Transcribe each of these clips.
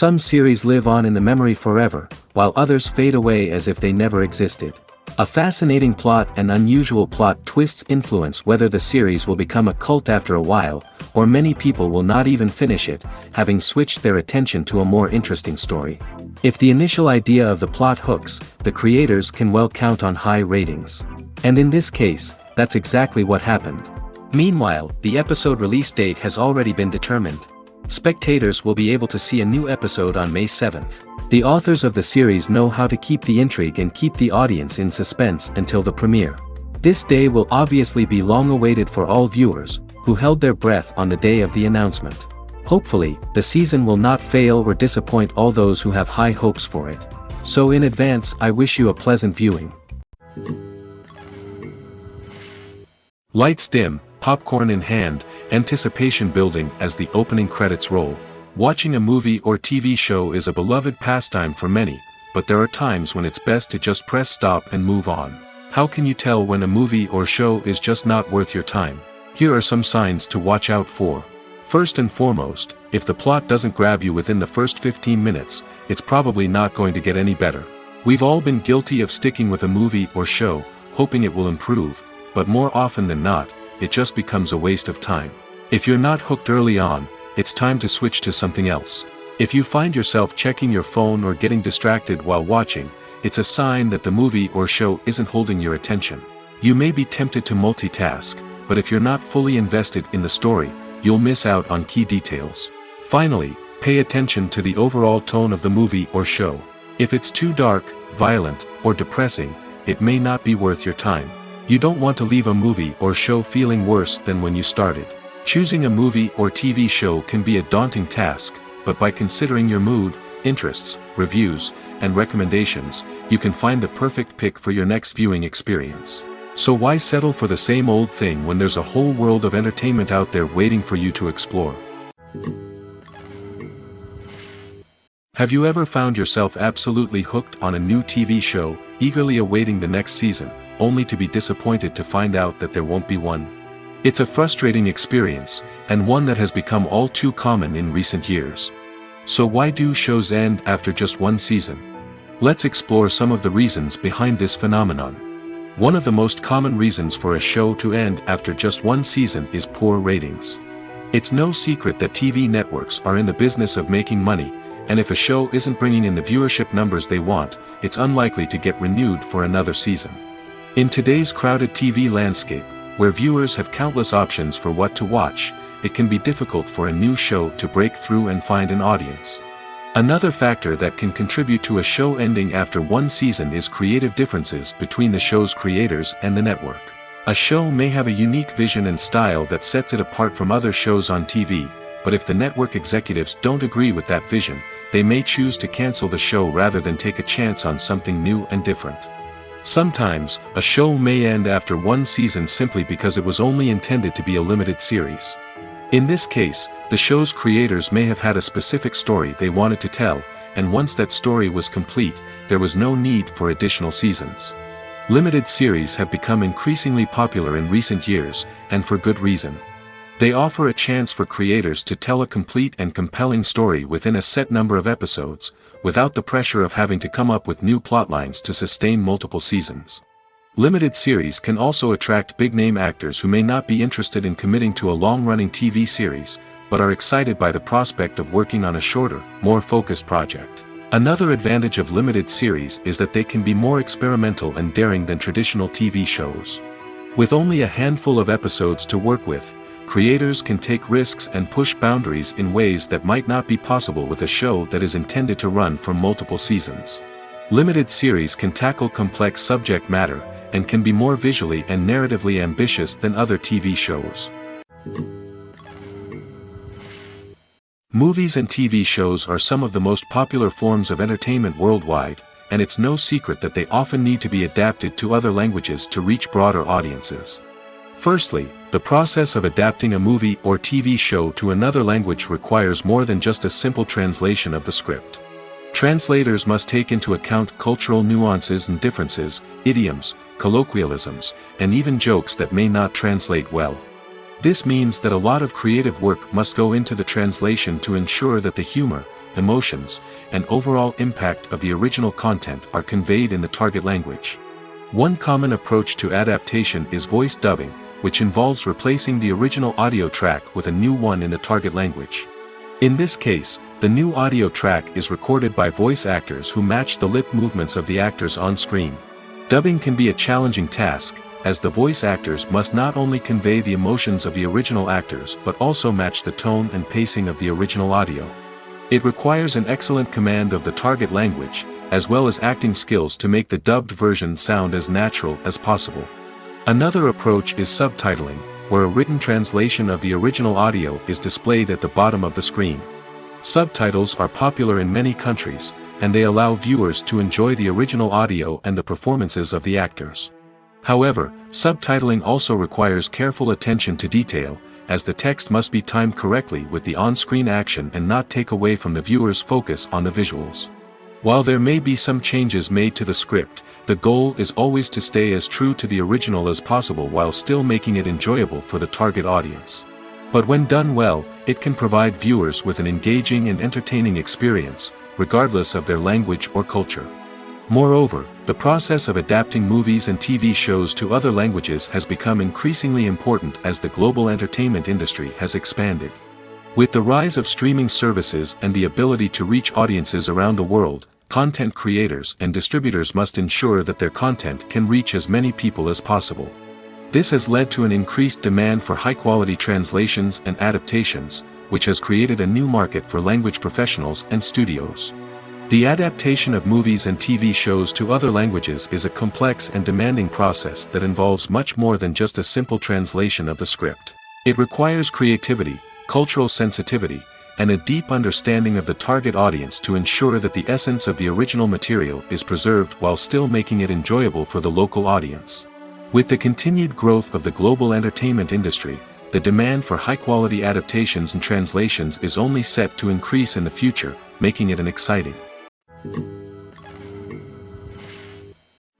Some series live on in the memory forever, while others fade away as if they never existed. A fascinating plot and unusual plot twists influence whether the series will become a cult after a while, or many people will not even finish it, having switched their attention to a more interesting story. If the initial idea of the plot hooks, the creators can well count on high ratings. And in this case, that's exactly what happened. Meanwhile, the episode release date has already been determined. Spectators will be able to see a new episode on May 7th. The authors of the series know how to keep the intrigue and keep the audience in suspense until the premiere. This day will obviously be long awaited for all viewers, who held their breath on the day of the announcement. Hopefully, the season will not fail or disappoint all those who have high hopes for it. So in advance, I wish you a pleasant viewing. Lights dim, popcorn in hand, anticipation building as the opening credits roll. Watching a movie or TV show is a beloved pastime for many, but there are times when it's best to just press stop and move on. How can you tell when a movie or show is just not worth your time? Here are some signs to watch out for. First and foremost, if the plot doesn't grab you within the first 15 minutes, it's probably not going to get any better. We've all been guilty of sticking with a movie or show, hoping it will improve, but more often than not, it just becomes a waste of time. If you're not hooked early on, it's time to switch to something else. If you find yourself checking your phone or getting distracted while watching, it's a sign that the movie or show isn't holding your attention. You may be tempted to multitask, but if you're not fully invested in the story, you'll miss out on key details. Finally, pay attention to the overall tone of the movie or show. If it's too dark, violent, or depressing, it may not be worth your time. You don't want to leave a movie or show feeling worse than when you started. Choosing a movie or TV show can be a daunting task, but by considering your mood, interests, reviews, and recommendations, you can find the perfect pick for your next viewing experience. So why settle for the same old thing when there's a whole world of entertainment out there waiting for you to explore? Have you ever found yourself absolutely hooked on a new TV show, eagerly awaiting the next season, only to be disappointed to find out that there won't be one? It's a frustrating experience, and one that has become all too common in recent years. So why do shows end after just one season? Let's explore some of the reasons behind this phenomenon. One of the most common reasons for a show to end after just one season is poor ratings. It's no secret that TV networks are in the business of making money, and if a show isn't bringing in the viewership numbers they want, it's unlikely to get renewed for another season. In today's crowded TV landscape, where viewers have countless options for what to watch, it can be difficult for a new show to break through and find an audience. Another factor that can contribute to a show ending after one season is creative differences between the show's creators and the network. A show may have a unique vision and style that sets it apart from other shows on TV, but if the network executives don't agree with that vision, they may choose to cancel the show rather than take a chance on something new and different. Sometimes, a show may end after one season simply because it was only intended to be a limited series. In this case, the show's creators may have had a specific story they wanted to tell, and once that story was complete, there was no need for additional seasons. Limited series have become increasingly popular in recent years, and for good reason. They offer a chance for creators to tell a complete and compelling story within a set number of episodes, without the pressure of having to come up with new plotlines to sustain multiple seasons. Limited series can also attract big-name actors who may not be interested in committing to a long-running TV series, but are excited by the prospect of working on a shorter, more focused project. Another advantage of limited series is that they can be more experimental and daring than traditional TV shows. With only a handful of episodes to work with, creators can take risks and push boundaries in ways that might not be possible with a show that is intended to run for multiple seasons. Limited series can tackle complex subject matter, and can be more visually and narratively ambitious than other TV shows. Movies and TV shows are some of the most popular forms of entertainment worldwide, and it's no secret that they often need to be adapted to other languages to reach broader audiences. Firstly, the process of adapting a movie or TV show to another language requires more than just a simple translation of the script. Translators must take into account cultural nuances and differences, idioms, colloquialisms, and even jokes that may not translate well. This means that a lot of creative work must go into the translation to ensure that the humor, emotions, and overall impact of the original content are conveyed in the target language. One common approach to adaptation is voice dubbing, which involves replacing the original audio track with a new one in the target language. In this case, the new audio track is recorded by voice actors who match the lip movements of the actors on screen. Dubbing can be a challenging task, as the voice actors must not only convey the emotions of the original actors but also match the tone and pacing of the original audio. It requires an excellent command of the target language, as well as acting skills to make the dubbed version sound as natural as possible. Another approach is subtitling, where a written translation of the original audio is displayed at the bottom of the screen. Subtitles are popular in many countries, and they allow viewers to enjoy the original audio and the performances of the actors. However, subtitling also requires careful attention to detail, as the text must be timed correctly with the on-screen action and not take away from the viewer's focus on the visuals. While there may be some changes made to the script, the goal is always to stay as true to the original as possible while still making it enjoyable for the target audience. But when done well, it can provide viewers with an engaging and entertaining experience, regardless of their language or culture. Moreover, the process of adapting movies and TV shows to other languages has become increasingly important as the global entertainment industry has expanded. With the rise of streaming services and the ability to reach audiences around the world, content creators and distributors must ensure that their content can reach as many people as possible. This has led to an increased demand for high-quality translations and adaptations, which has created a new market for language professionals and studios. The adaptation of movies and TV shows to other languages is a complex and demanding process that involves much more than just a simple translation of the script. It requires creativity, cultural sensitivity, and a deep understanding of the target audience to ensure that the essence of the original material is preserved while still making it enjoyable for the local audience. With the continued growth of the global entertainment industry, the demand for high-quality adaptations and translations is only set to increase in the future, making it an exciting.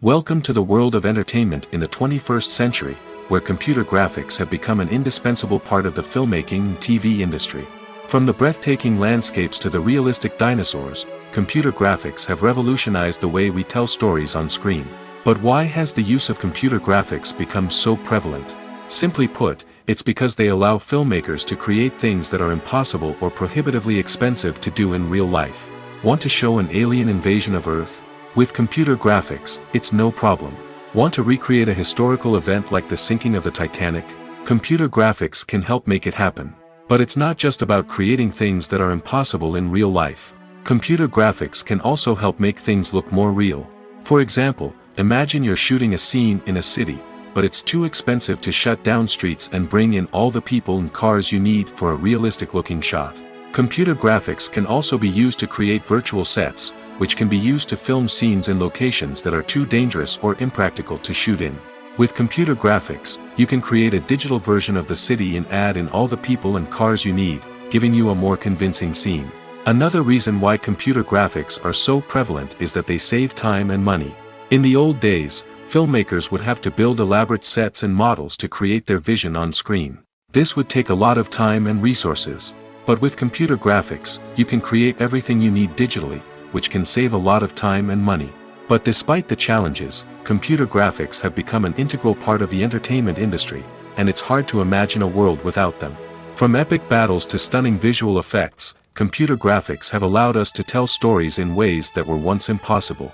Welcome to the world of entertainment in the 21st century, where computer graphics have become an indispensable part of the filmmaking and TV industry. From the breathtaking landscapes to the realistic dinosaurs, computer graphics have revolutionized the way we tell stories on screen. But why has the use of computer graphics become so prevalent? Simply put, it's because they allow filmmakers to create things that are impossible or prohibitively expensive to do in real life. Want to show an alien invasion of Earth? With computer graphics, it's no problem. Want to recreate a historical event like the sinking of the Titanic? Computer graphics can help make it happen. But it's not just about creating things that are impossible in real life. Computer graphics can also help make things look more real. For example, imagine you're shooting a scene in a city, but it's too expensive to shut down streets and bring in all the people and cars you need for a realistic-looking shot. Computer graphics can also be used to create virtual sets, which can be used to film scenes in locations that are too dangerous or impractical to shoot in. With computer graphics, you can create a digital version of the city and add in all the people and cars you need, giving you a more convincing scene. Another reason why computer graphics are so prevalent is that they save time and money. In the old days, filmmakers would have to build elaborate sets and models to create their vision on screen. This would take a lot of time and resources. But with computer graphics, you can create everything you need digitally, which can save a lot of time and money. But despite the challenges, computer graphics have become an integral part of the entertainment industry, and it's hard to imagine a world without them. From epic battles to stunning visual effects, computer graphics have allowed us to tell stories in ways that were once impossible.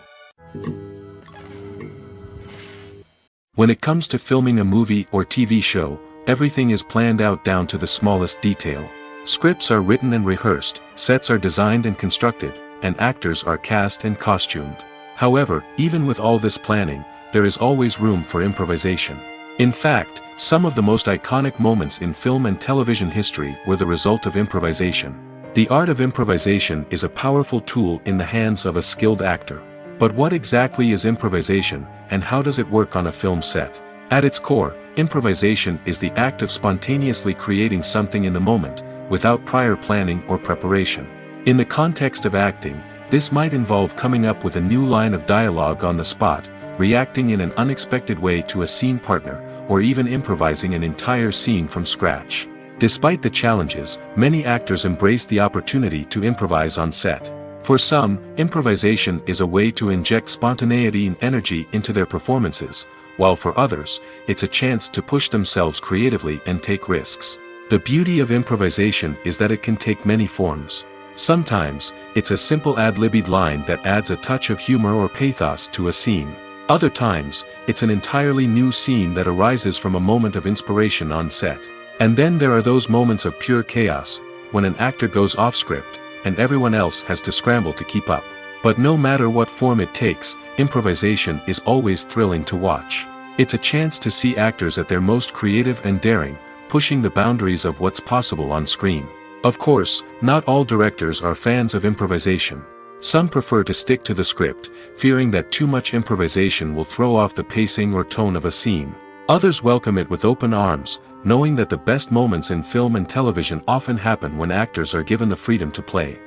When it comes to filming a movie or TV show, everything is planned out down to the smallest detail. Scripts are written and rehearsed, sets are designed and constructed, and actors are cast and costumed. However, even with all this planning, there is always room for improvisation. In fact, some of the most iconic moments in film and television history were the result of improvisation. The art of improvisation is a powerful tool in the hands of a skilled actor. But what exactly is improvisation, and how does it work on a film set? At its core, improvisation is the act of spontaneously creating something in the moment, without prior planning or preparation. In the context of acting, this might involve coming up with a new line of dialogue on the spot, reacting in an unexpected way to a scene partner, or even improvising an entire scene from scratch. Despite the challenges, many actors embrace the opportunity to improvise on set. For some, improvisation is a way to inject spontaneity and energy into their performances, while for others, it's a chance to push themselves creatively and take risks. The beauty of improvisation is that it can take many forms. Sometimes, it's a simple ad-libbed line that adds a touch of humor or pathos to a scene. Other times, it's an entirely new scene that arises from a moment of inspiration on set. And then there are those moments of pure chaos, when an actor goes off script, and everyone else has to scramble to keep up. But no matter what form it takes, improvisation is always thrilling to watch. It's a chance to see actors at their most creative and daring, pushing the boundaries of what's possible on screen. Of course, not all directors are fans of improvisation. Some prefer to stick to the script, fearing that too much improvisation will throw off the pacing or tone of a scene. Others welcome it with open arms, knowing that the best moments in film and television often happen when actors are given the freedom to play.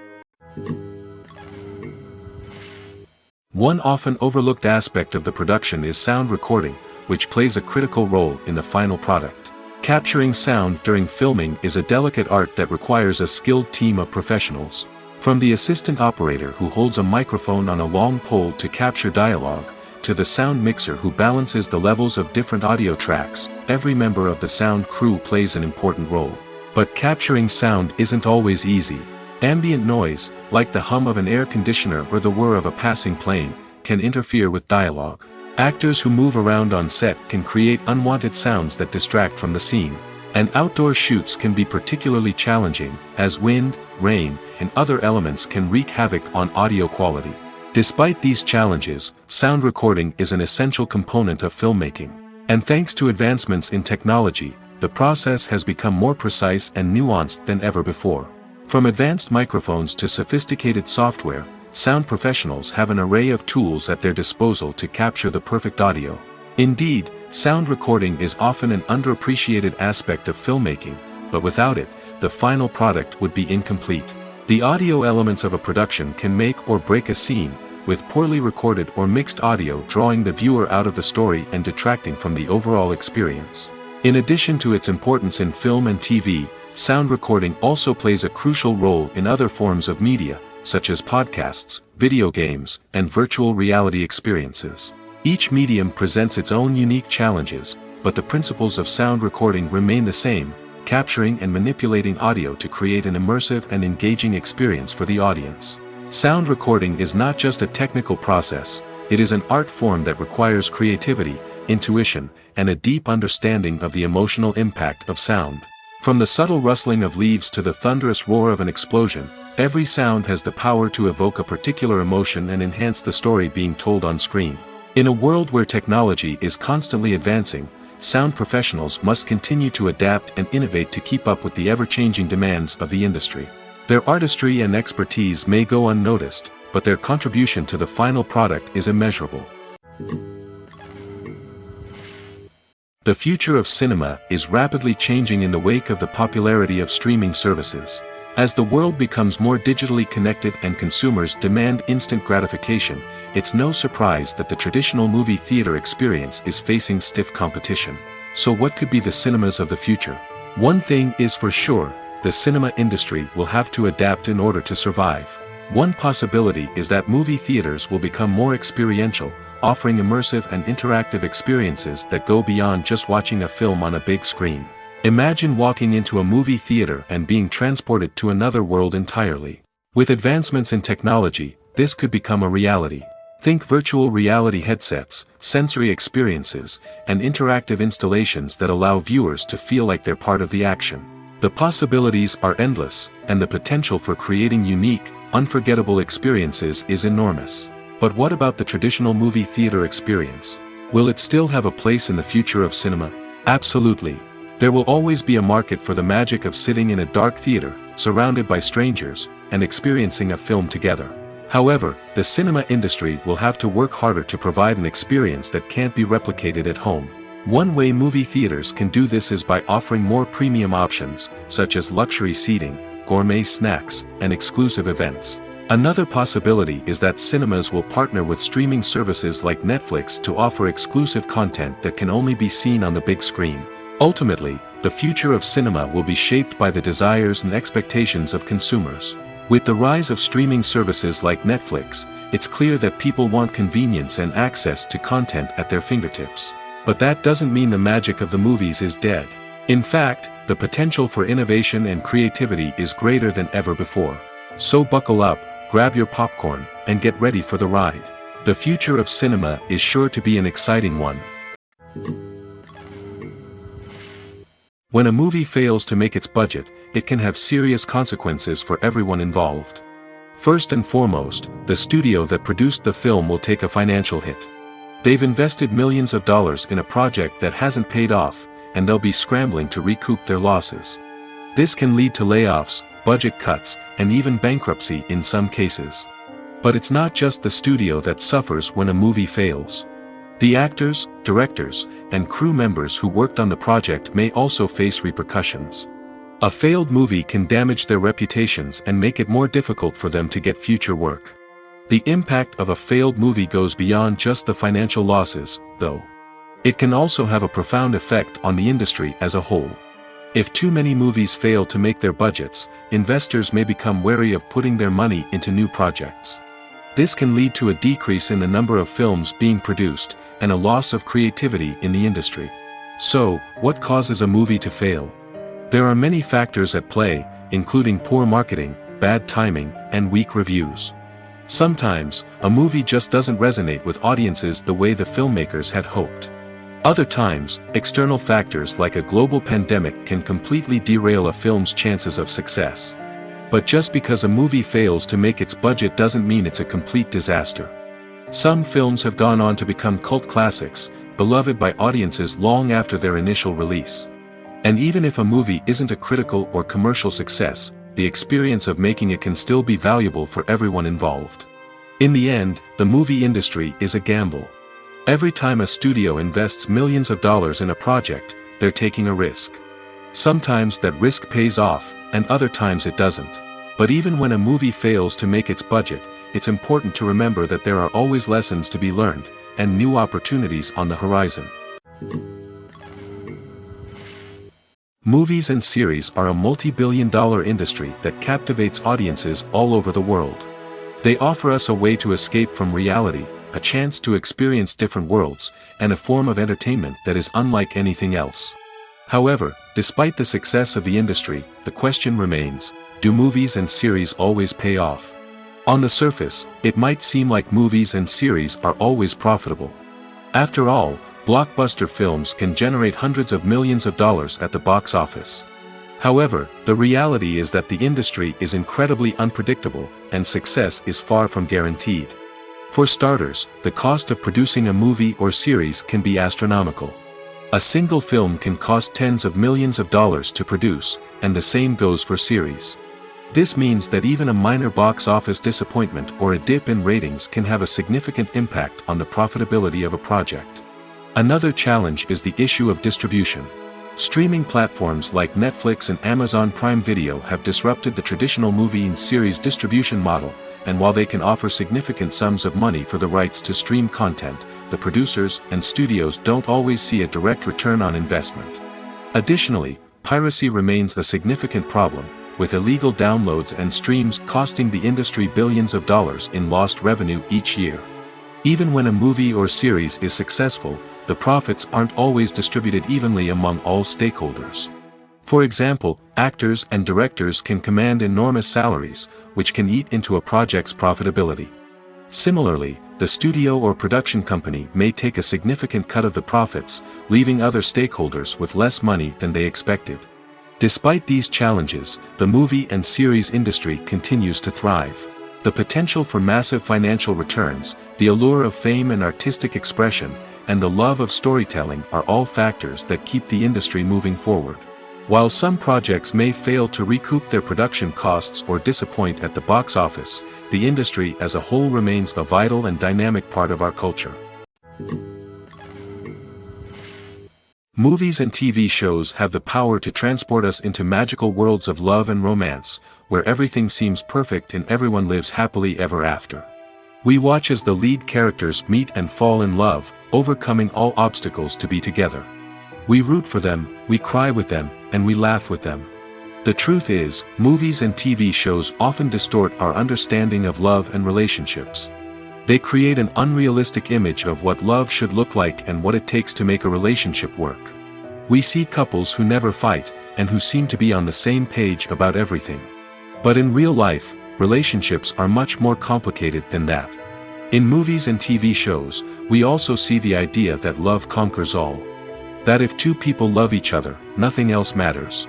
One often overlooked aspect of the production is sound recording, which plays a critical role in the final product. Capturing sound during filming is a delicate art that requires a skilled team of professionals. From the assistant operator who holds a microphone on a long pole to capture dialogue, to the sound mixer who balances the levels of different audio tracks, every member of the sound crew plays an important role. But capturing sound isn't always easy. Ambient noise, like the hum of an air conditioner or the whir of a passing plane, can interfere with dialogue. Actors who move around on set can create unwanted sounds that distract from the scene. And outdoor shoots can be particularly challenging, as wind, rain, and other elements can wreak havoc on audio quality. Despite these challenges, sound recording is an essential component of filmmaking. And thanks to advancements in technology, the process has become more precise and nuanced than ever before. From advanced microphones to sophisticated software, sound professionals have an array of tools at their disposal to capture the perfect audio. Indeed, sound recording is often an underappreciated aspect of filmmaking, but without it, the final product would be incomplete. The audio elements of a production can make or break a scene, with poorly recorded or mixed audio drawing the viewer out of the story and detracting from the overall experience. In addition to its importance in film and TV, sound recording also plays a crucial role in other forms of media, such as podcasts, video games, and virtual reality experiences. Each medium presents its own unique challenges, but the principles of sound recording remain the same: capturing and manipulating audio to create an immersive and engaging experience for the audience. Sound recording is not just a technical process, it is an art form that requires creativity, intuition, and a deep understanding of the emotional impact of sound. From the subtle rustling of leaves to the thunderous roar of an explosion, every sound has the power to evoke a particular emotion and enhance the story being told on screen. In a world where technology is constantly advancing, sound professionals must continue to adapt and innovate to keep up with the ever-changing demands of the industry. Their artistry and expertise may go unnoticed, but their contribution to the final product is immeasurable. The future of cinema is rapidly changing in the wake of the popularity of streaming services. As the world becomes more digitally connected and consumers demand instant gratification, it's no surprise that the traditional movie theater experience is facing stiff competition. So what could be the cinemas of the future? One thing is for sure, the cinema industry will have to adapt in order to survive. One possibility is that movie theaters will become more experiential, offering immersive and interactive experiences that go beyond just watching a film on a big screen. Imagine walking into a movie theater and being transported to another world entirely. With advancements in technology, this could become a reality. Think virtual reality headsets, sensory experiences, and interactive installations that allow viewers to feel like they're part of the action. The possibilities are endless, and the potential for creating unique, unforgettable experiences is enormous. But what about the traditional movie theater experience? Will it still have a place in the future of cinema? Absolutely. There will always be a market for the magic of sitting in a dark theater, surrounded by strangers, and experiencing a film together. However, the cinema industry will have to work harder to provide an experience that can't be replicated at home. One way movie theaters can do this is by offering more premium options, such as luxury seating, gourmet snacks, and exclusive events. Another possibility is that cinemas will partner with streaming services like Netflix to offer exclusive content that can only be seen on the big screen. Ultimately, the future of cinema will be shaped by the desires and expectations of consumers. With the rise of streaming services like Netflix, it's clear that people want convenience and access to content at their fingertips. But that doesn't mean the magic of the movies is dead. In fact, the potential for innovation and creativity is greater than ever before. So buckle up, grab your popcorn, and get ready for the ride. The future of cinema is sure to be an exciting one. When a movie fails to make its budget, it can have serious consequences for everyone involved. First and foremost, the studio that produced the film will take a financial hit. They've invested millions of dollars in a project that hasn't paid off, and they'll be scrambling to recoup their losses. This can lead to layoffs, budget cuts, and even bankruptcy in some cases. But it's not just the studio that suffers when a movie fails. The actors, directors, and crew members who worked on the project may also face repercussions. A failed movie can damage their reputations and make it more difficult for them to get future work. The impact of a failed movie goes beyond just the financial losses, though. It can also have a profound effect on the industry as a whole. If too many movies fail to make their budgets, investors may become wary of putting their money into new projects. This can lead to a decrease in the number of films being produced, and a loss of creativity in the industry. So, what causes a movie to fail? There are many factors at play, including poor marketing, bad timing, and weak reviews. Sometimes, a movie just doesn't resonate with audiences the way the filmmakers had hoped. Other times, external factors like a global pandemic can completely derail a film's chances of success. But just because a movie fails to make its budget doesn't mean it's a complete disaster. Some films have gone on to become cult classics, beloved by audiences long after their initial release. And even if a movie isn't a critical or commercial success, the experience of making it can still be valuable for everyone involved. In the end, the movie industry is a gamble. Every time a studio invests millions of dollars in a project, they're taking a risk. Sometimes that risk pays off, and other times it doesn't. But even when a movie fails to make its budget, it's important to remember that there are always lessons to be learned, and new opportunities on the horizon. Movies and series are a multi-billion-dollar industry that captivates audiences all over the world. They offer us a way to escape from reality, a chance to experience different worlds, and a form of entertainment that is unlike anything else. However, despite the success of the industry, the question remains, do movies and series always pay off? On the surface, it might seem like movies and series are always profitable. After all, blockbuster films can generate hundreds of millions of dollars at the box office. However, the reality is that the industry is incredibly unpredictable, and success is far from guaranteed. For starters, the cost of producing a movie or series can be astronomical. A single film can cost tens of millions of dollars to produce, and the same goes for series. This means that even a minor box office disappointment or a dip in ratings can have a significant impact on the profitability of a project. Another challenge is the issue of distribution. Streaming platforms like Netflix and Amazon Prime Video have disrupted the traditional movie and series distribution model, and while they can offer significant sums of money for the rights to stream content, the producers and studios don't always see a direct return on investment. Additionally, piracy remains a significant problem, with illegal downloads and streams costing the industry billions of dollars in lost revenue each year. Even when a movie or series is successful, the profits aren't always distributed evenly among all stakeholders. For example, actors and directors can command enormous salaries, which can eat into a project's profitability. Similarly, the studio or production company may take a significant cut of the profits, leaving other stakeholders with less money than they expected. Despite these challenges, the movie and series industry continues to thrive. The potential for massive financial returns, the allure of fame and artistic expression, and the love of storytelling are all factors that keep the industry moving forward. While some projects may fail to recoup their production costs or disappoint at the box office, the industry as a whole remains a vital and dynamic part of our culture. Movies and TV shows have the power to transport us into magical worlds of love and romance, where everything seems perfect and everyone lives happily ever after. We watch as the lead characters meet and fall in love, overcoming all obstacles to be together. We root for them, we cry with them, and we laugh with them. The truth is, movies and TV shows often distort our understanding of love and relationships. They create an unrealistic image of what love should look like and what it takes to make a relationship work. We see couples who never fight, and who seem to be on the same page about everything. But in real life, relationships are much more complicated than that. In movies and TV shows, we also see the idea that love conquers all. That if two people love each other, nothing else matters.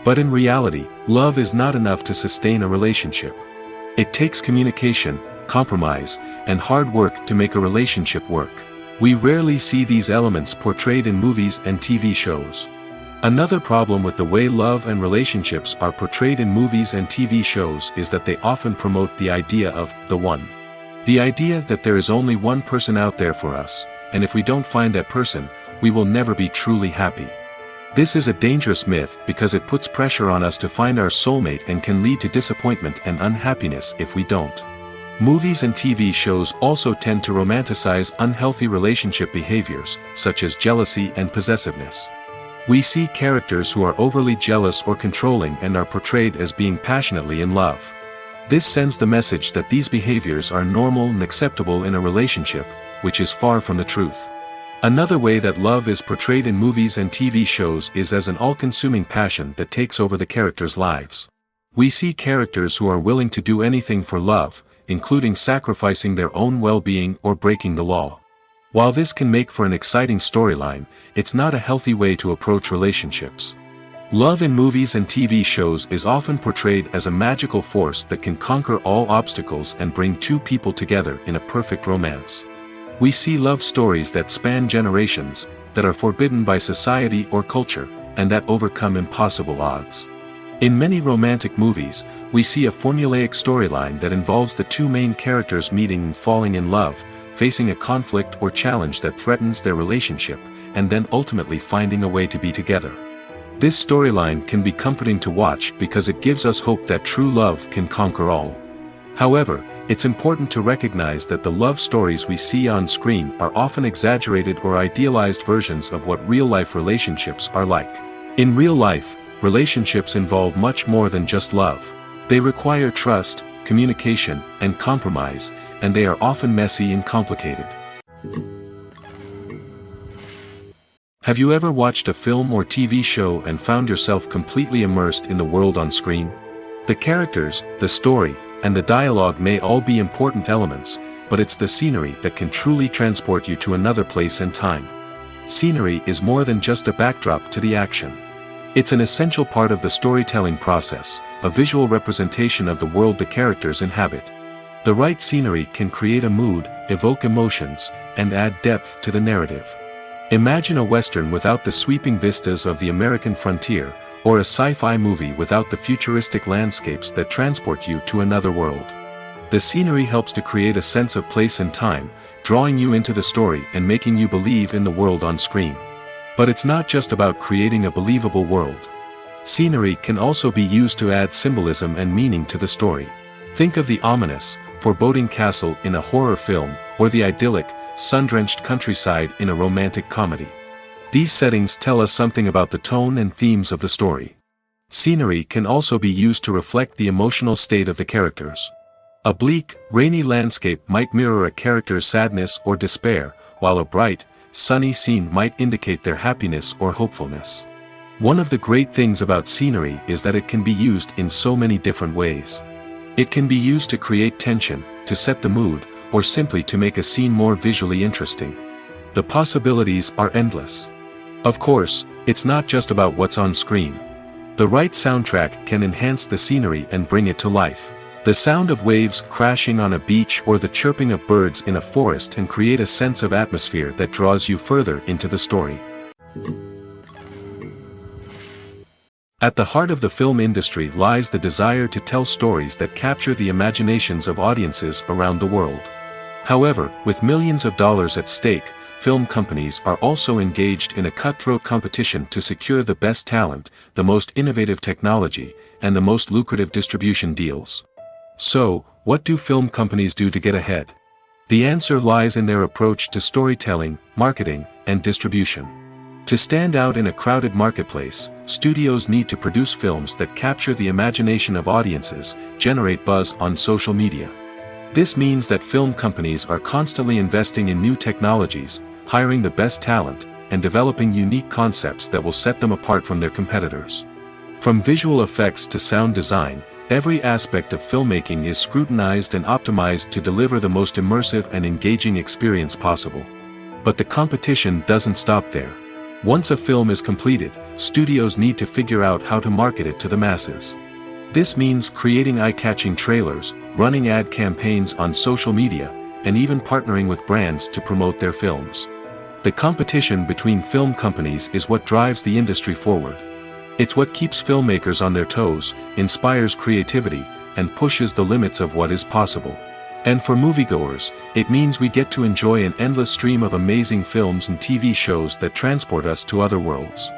But in reality, love is not enough to sustain a relationship. It takes communication, compromise, and hard work to make a relationship work. We rarely see these elements portrayed in movies and TV shows. Another problem with the way love and relationships are portrayed in movies and TV shows is that they often promote the idea of the one. The idea that there is only one person out there for us, and if we don't find that person, we will never be truly happy. This is a dangerous myth because it puts pressure on us to find our soulmate and can lead to disappointment and unhappiness if we don't. Movies and TV shows also tend to romanticize unhealthy relationship behaviors, such as jealousy and possessiveness. We see characters who are overly jealous or controlling and are portrayed as being passionately in love. This sends the message that these behaviors are normal and acceptable in a relationship, which is far from the truth. Another way that love is portrayed in movies and TV shows is as an all-consuming passion that takes over the characters' lives. We see characters who are willing to do anything for love, including sacrificing their own well-being or breaking the law. While this can make for an exciting storyline, it's not a healthy way to approach relationships. Love in movies and TV shows is often portrayed as a magical force that can conquer all obstacles and bring two people together in a perfect romance. We see love stories that span generations, that are forbidden by society or culture, and that overcome impossible odds. In many romantic movies, we see a formulaic storyline that involves the two main characters meeting and falling in love, facing a conflict or challenge that threatens their relationship, and then ultimately finding a way to be together. This storyline can be comforting to watch because it gives us hope that true love can conquer all. However, it's important to recognize that the love stories we see on screen are often exaggerated or idealized versions of what real-life relationships are like. In real life, relationships involve much more than just love. They require trust, communication, and compromise, and they are often messy and complicated. Have you ever watched a film or TV show and found yourself completely immersed in the world on screen? The characters, the story, and the dialogue may all be important elements, but it's the scenery that can truly transport you to another place and time. Scenery is more than just a backdrop to the action. It's an essential part of the storytelling process, a visual representation of the world the characters inhabit. The right scenery can create a mood, evoke emotions, and add depth to the narrative. Imagine a Western without the sweeping vistas of the American frontier, or a sci-fi movie without the futuristic landscapes that transport you to another world. The scenery helps to create a sense of place and time, drawing you into the story and making you believe in the world on screen. But it's not just about creating a believable world. Scenery can also be used to add symbolism and meaning to the story. Think of the ominous, foreboding castle in a horror film, or the idyllic, sun-drenched countryside in a romantic comedy. These settings tell us something about the tone and themes of the story. Scenery can also be used to reflect the emotional state of the characters. A bleak, rainy landscape might mirror a character's sadness or despair, while a bright, sunny scene might indicate their happiness or hopefulness. One of the great things about scenery is that it can be used in so many different ways. It can be used to create tension, to set the mood, or simply to make a scene more visually interesting. The possibilities are endless. Of course, it's not just about what's on screen. The right soundtrack can enhance the scenery and bring it to life. The sound of waves crashing on a beach or the chirping of birds in a forest can create a sense of atmosphere that draws you further into the story. At the heart of the film industry lies the desire to tell stories that capture the imaginations of audiences around the world. However, with millions of dollars at stake, film companies are also engaged in a cutthroat competition to secure the best talent, the most innovative technology, and the most lucrative distribution deals. So, what do film companies do to get ahead? The answer lies in their approach to storytelling, marketing, and distribution. To stand out in a crowded marketplace, studios need to produce films that capture the imagination of audiences, generate buzz on social media. This means that film companies are constantly investing in new technologies, hiring the best talent, and developing unique concepts that will set them apart from their competitors. From visual effects to sound design, every aspect of filmmaking is scrutinized and optimized to deliver the most immersive and engaging experience possible. But the competition doesn't stop there. Once a film is completed, studios need to figure out how to market it to the masses. This means creating eye-catching trailers, running ad campaigns on social media, and even partnering with brands to promote their films. The competition between film companies is what drives the industry forward. It's what keeps filmmakers on their toes, inspires creativity, and pushes the limits of what is possible. And for moviegoers, it means we get to enjoy an endless stream of amazing films and TV shows that transport us to other worlds.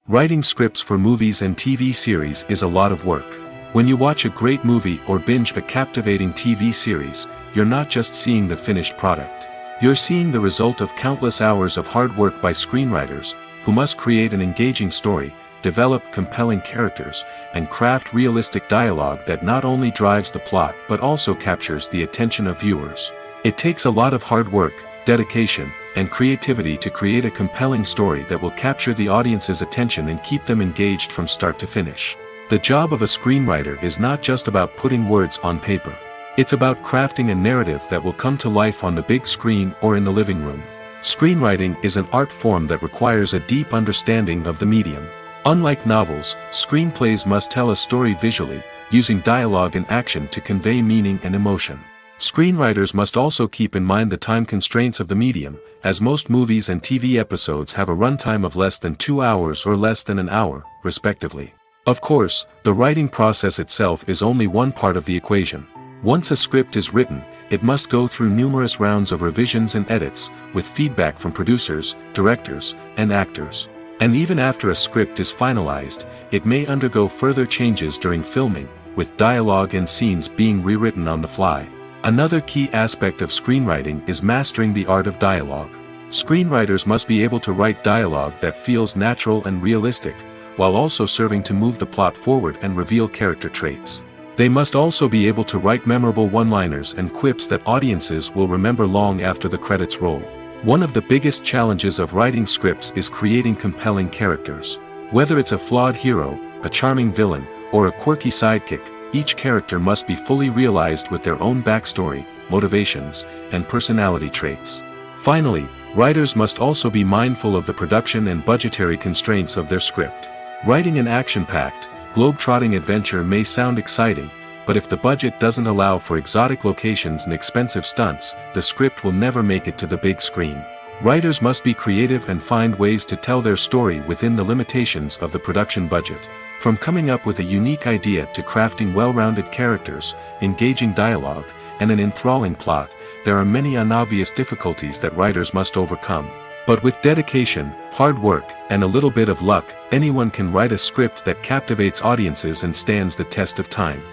Writing scripts for movies and TV series is a lot of work. When you watch a great movie or binge a captivating TV series, you're not just seeing the finished product. You're seeing the result of countless hours of hard work by screenwriters, who must create an engaging story, develop compelling characters, and craft realistic dialogue that not only drives the plot but also captures the attention of viewers. It takes a lot of hard work, dedication, and creativity to create a compelling story that will capture the audience's attention and keep them engaged from start to finish. The job of a screenwriter is not just about putting words on paper. It's about crafting a narrative that will come to life on the big screen or in the living room. Screenwriting is an art form that requires a deep understanding of the medium. Unlike novels, screenplays must tell a story visually, using dialogue and action to convey meaning and emotion. Screenwriters must also keep in mind the time constraints of the medium, as most movies and TV episodes have a runtime of less than 2 hours or less than an hour, respectively. Of course, the writing process itself is only one part of the equation. Once a script is written, it must go through numerous rounds of revisions and edits, with feedback from producers, directors, and actors. And even after a script is finalized, it may undergo further changes during filming, with dialogue and scenes being rewritten on the fly. Another key aspect of screenwriting is mastering the art of dialogue. Screenwriters must be able to write dialogue that feels natural and realistic, while also serving to move the plot forward and reveal character traits. They must also be able to write memorable one-liners and quips that audiences will remember long after the credits roll. One of the biggest challenges of writing scripts is creating compelling characters. Whether it's a flawed hero, a charming villain, or a quirky sidekick, each character must be fully realized with their own backstory, motivations, and personality traits. Finally, writers must also be mindful of the production and budgetary constraints of their script. Writing an action-packed, globe-trotting adventure may sound exciting, but if the budget doesn't allow for exotic locations and expensive stunts, the script will never make it to the big screen. Writers must be creative and find ways to tell their story within the limitations of the production budget. From coming up with a unique idea to crafting well-rounded characters, engaging dialogue, and an enthralling plot, there are many unobvious difficulties that writers must overcome. But with dedication, hard work, and a little bit of luck, anyone can write a script that captivates audiences and stands the test of time.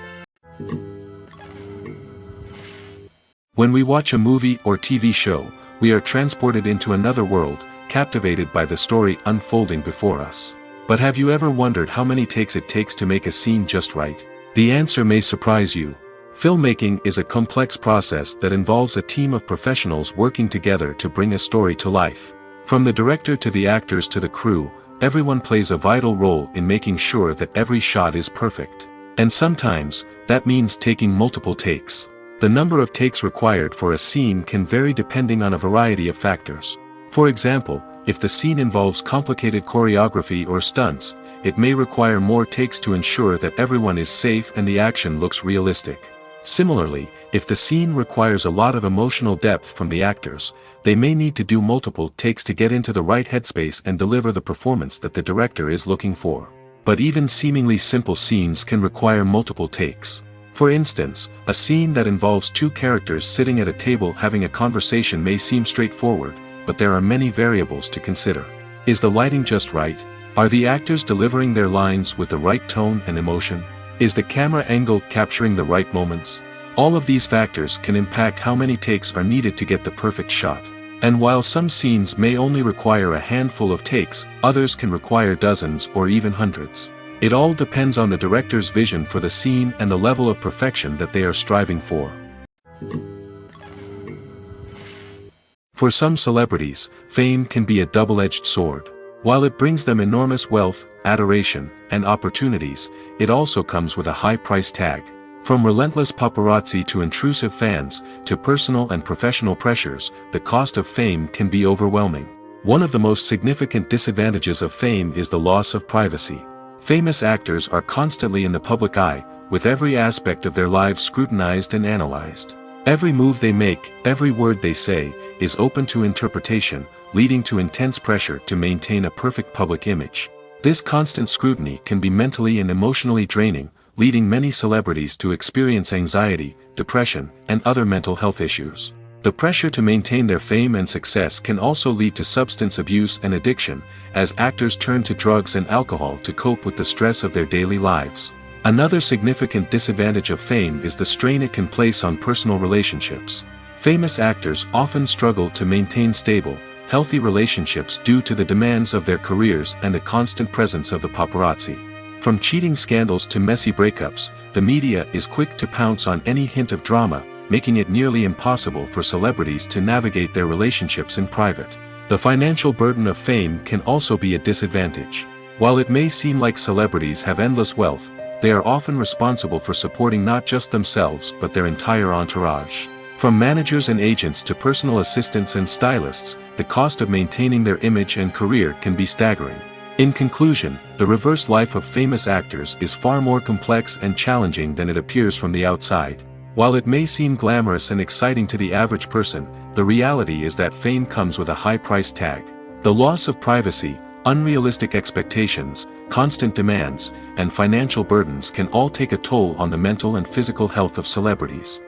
When we watch a movie or TV show, we are transported into another world, captivated by the story unfolding before us. But have you ever wondered how many takes it takes to make a scene just right? The answer may surprise you. Filmmaking is a complex process that involves a team of professionals working together to bring a story to life. From the director to the actors to the crew, everyone plays a vital role in making sure that every shot is perfect. And sometimes, that means taking multiple takes. The number of takes required for a scene can vary depending on a variety of factors. For example, if the scene involves complicated choreography or stunts, it may require more takes to ensure that everyone is safe and the action looks realistic. Similarly, if the scene requires a lot of emotional depth from the actors, they may need to do multiple takes to get into the right headspace and deliver the performance that the director is looking for. But even seemingly simple scenes can require multiple takes. For instance, a scene that involves two characters sitting at a table having a conversation may seem straightforward, but there are many variables to consider. Is the lighting just right? Are the actors delivering their lines with the right tone and emotion? Is the camera angle capturing the right moments? All of these factors can impact how many takes are needed to get the perfect shot. And while some scenes may only require a handful of takes, others can require dozens or even hundreds. It all depends on the director's vision for the scene and the level of perfection that they are striving for. For some celebrities, fame can be a double-edged sword. While it brings them enormous wealth, adoration, and opportunities, it also comes with a high price tag. From relentless paparazzi to intrusive fans, to personal and professional pressures, the cost of fame can be overwhelming. One of the most significant disadvantages of fame is the loss of privacy. Famous actors are constantly in the public eye, with every aspect of their lives scrutinized and analyzed. Every move they make, every word they say, is open to interpretation, leading to intense pressure to maintain a perfect public image. This constant scrutiny can be mentally and emotionally draining, leading many celebrities to experience anxiety, depression, and other mental health issues. The pressure to maintain their fame and success can also lead to substance abuse and addiction, as actors turn to drugs and alcohol to cope with the stress of their daily lives. Another significant disadvantage of fame is the strain it can place on personal relationships. Famous actors often struggle to maintain stable, healthy relationships due to the demands of their careers and the constant presence of the paparazzi. From cheating scandals to messy breakups, the media is quick to pounce on any hint of drama, making it nearly impossible for celebrities to navigate their relationships in private. The financial burden of fame can also be a disadvantage. While it may seem like celebrities have endless wealth, they are often responsible for supporting not just themselves but their entire entourage. From managers and agents to personal assistants and stylists, the cost of maintaining their image and career can be staggering. In conclusion, the reverse life of famous actors is far more complex and challenging than it appears from the outside. While it may seem glamorous and exciting to the average person, the reality is that fame comes with a high price tag. The loss of privacy, unrealistic expectations, constant demands, and financial burdens can all take a toll on the mental and physical health of celebrities.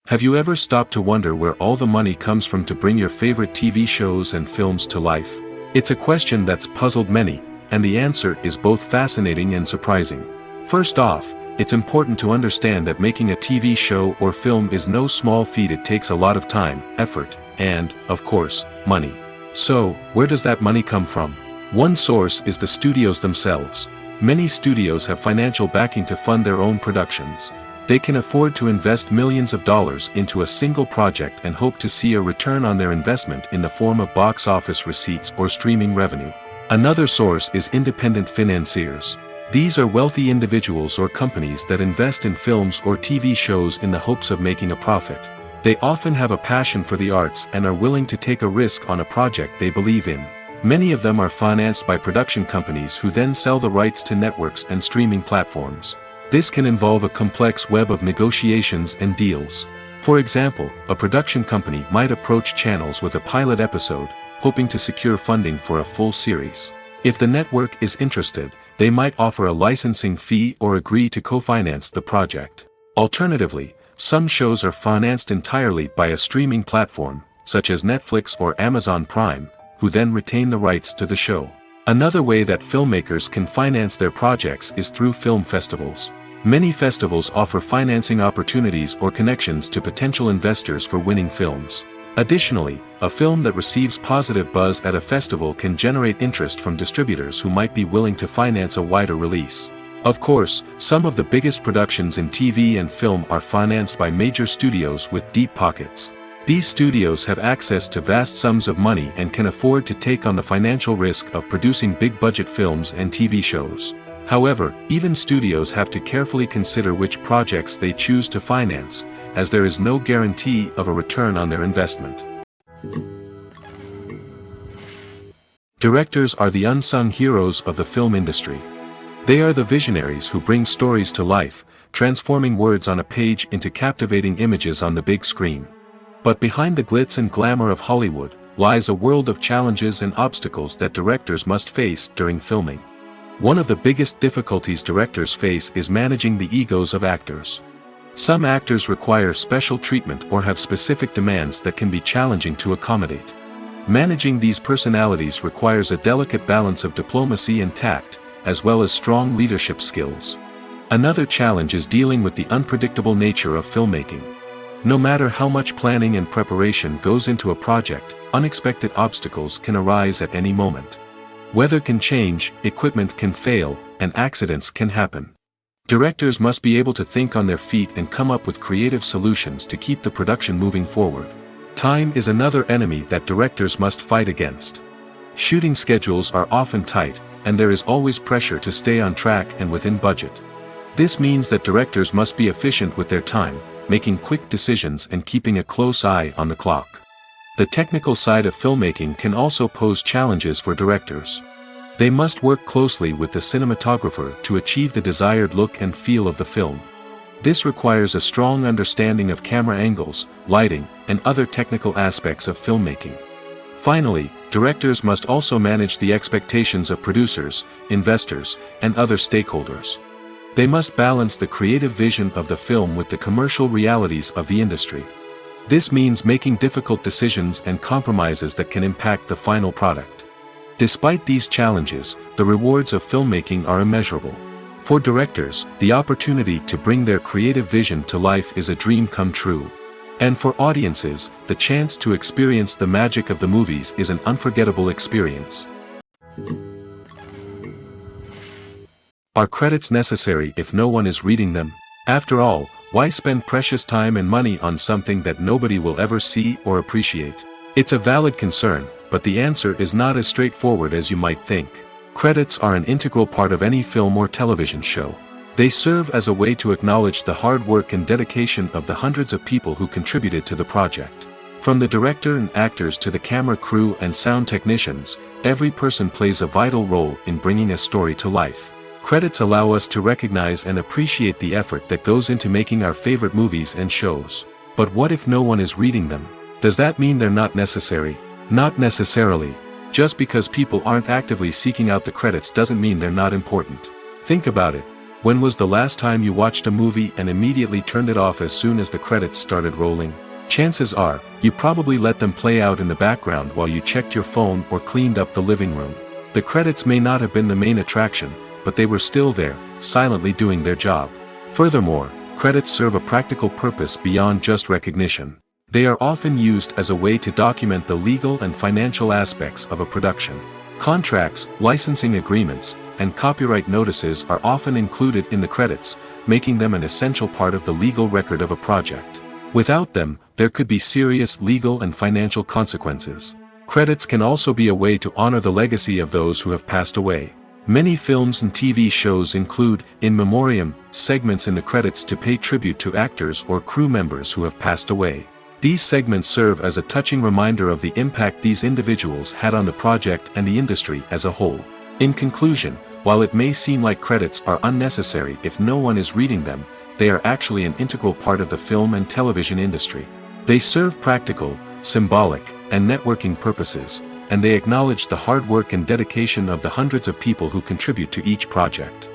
Have you ever stopped to wonder where all the money comes from to bring your favorite TV shows and films to life? It's a question that's puzzled many, and the answer is both fascinating and surprising. First off, it's important to understand that making a TV show or film is no small feat. It takes a lot of time, effort, and, of course, money. So, where does that money come from? One source is the studios themselves. Many studios have financial backing to fund their own productions. They can afford to invest millions of dollars into a single project and hope to see a return on their investment in the form of box office receipts or streaming revenue. Another source is independent financiers. These are wealthy individuals or companies that invest in films or TV shows in the hopes of making a profit. They often have a passion for the arts and are willing to take a risk on a project they believe in. Many of them are financed by production companies who then sell the rights to networks and streaming platforms. This can involve a complex web of negotiations and deals. For example, a production company might approach channels with a pilot episode, hoping to secure funding for a full series. If the network is interested, they might offer a licensing fee or agree to co-finance the project. Alternatively, some shows are financed entirely by a streaming platform, such as Netflix or Amazon Prime, who then retain the rights to the show. Another way that filmmakers can finance their projects is through film festivals. Many festivals offer financing opportunities or connections to potential investors for winning films. Additionally, a film that receives positive buzz at a festival can generate interest from distributors who might be willing to finance a wider release. Of course, some of the biggest productions in TV and film are financed by major studios with deep pockets. These studios have access to vast sums of money and can afford to take on the financial risk of producing big-budget films and TV shows. However, even studios have to carefully consider which projects they choose to finance, as there is no guarantee of a return on their investment. Directors are the unsung heroes of the film industry. They are the visionaries who bring stories to life, transforming words on a page into captivating images on the big screen. But behind the glitz and glamour of Hollywood, lies a world of challenges and obstacles that directors must face during filming. One of the biggest difficulties directors face is managing the egos of actors. Some actors require special treatment or have specific demands that can be challenging to accommodate. Managing these personalities requires a delicate balance of diplomacy and tact, as well as strong leadership skills. Another challenge is dealing with the unpredictable nature of filmmaking. No matter how much planning and preparation goes into a project, unexpected obstacles can arise at any moment. Weather can change, equipment can fail, and accidents can happen. Directors must be able to think on their feet and come up with creative solutions to keep the production moving forward. Time is another enemy that directors must fight against. Shooting schedules are often tight, and there is always pressure to stay on track and within budget. This means that directors must be efficient with their time, making quick decisions and keeping a close eye on the clock. The technical side of filmmaking can also pose challenges for directors. They must work closely with the cinematographer to achieve the desired look and feel of the film. This requires a strong understanding of camera angles, lighting, and other technical aspects of filmmaking. Finally, directors must also manage the expectations of producers, investors, and other stakeholders. They must balance the creative vision of the film with the commercial realities of the industry. This means making difficult decisions and compromises that can impact the final product. Despite these challenges, the rewards of filmmaking are immeasurable. For directors, the opportunity to bring their creative vision to life is a dream come true. And for audiences, the chance to experience the magic of the movies is an unforgettable experience. Are credits necessary if no one is reading them? After all, why spend precious time and money on something that nobody will ever see or appreciate? It's a valid concern, but the answer is not as straightforward as you might think. Credits are an integral part of any film or television show. They serve as a way to acknowledge the hard work and dedication of the hundreds of people who contributed to the project. From the director and actors to the camera crew and sound technicians, every person plays a vital role in bringing a story to life. Credits allow us to recognize and appreciate the effort that goes into making our favorite movies and shows. But what if no one is reading them? Does that mean they're not necessary? Not necessarily. Just because people aren't actively seeking out the credits doesn't mean they're not important. Think about it. When was the last time you watched a movie and immediately turned it off as soon as the credits started rolling? Chances are, you probably let them play out in the background while you checked your phone or cleaned up the living room. The credits may not have been the main attraction, but they were still there, silently doing their job. Furthermore, credits serve a practical purpose beyond just recognition. They are often used as a way to document the legal and financial aspects of a production. Contracts, licensing agreements, and copyright notices are often included in the credits, making them an essential part of the legal record of a project. Without them, there could be serious legal and financial consequences. Credits can also be a way to honor the legacy of those who have passed away. Many films and TV shows include, in memoriam, segments in the credits to pay tribute to actors or crew members who have passed away. These segments serve as a touching reminder of the impact these individuals had on the project and the industry as a whole. In conclusion, while it may seem like credits are unnecessary if no one is reading them, they are actually an integral part of the film and television industry. They serve practical, symbolic, and networking purposes, and they acknowledge the hard work and dedication of the hundreds of people who contribute to each project.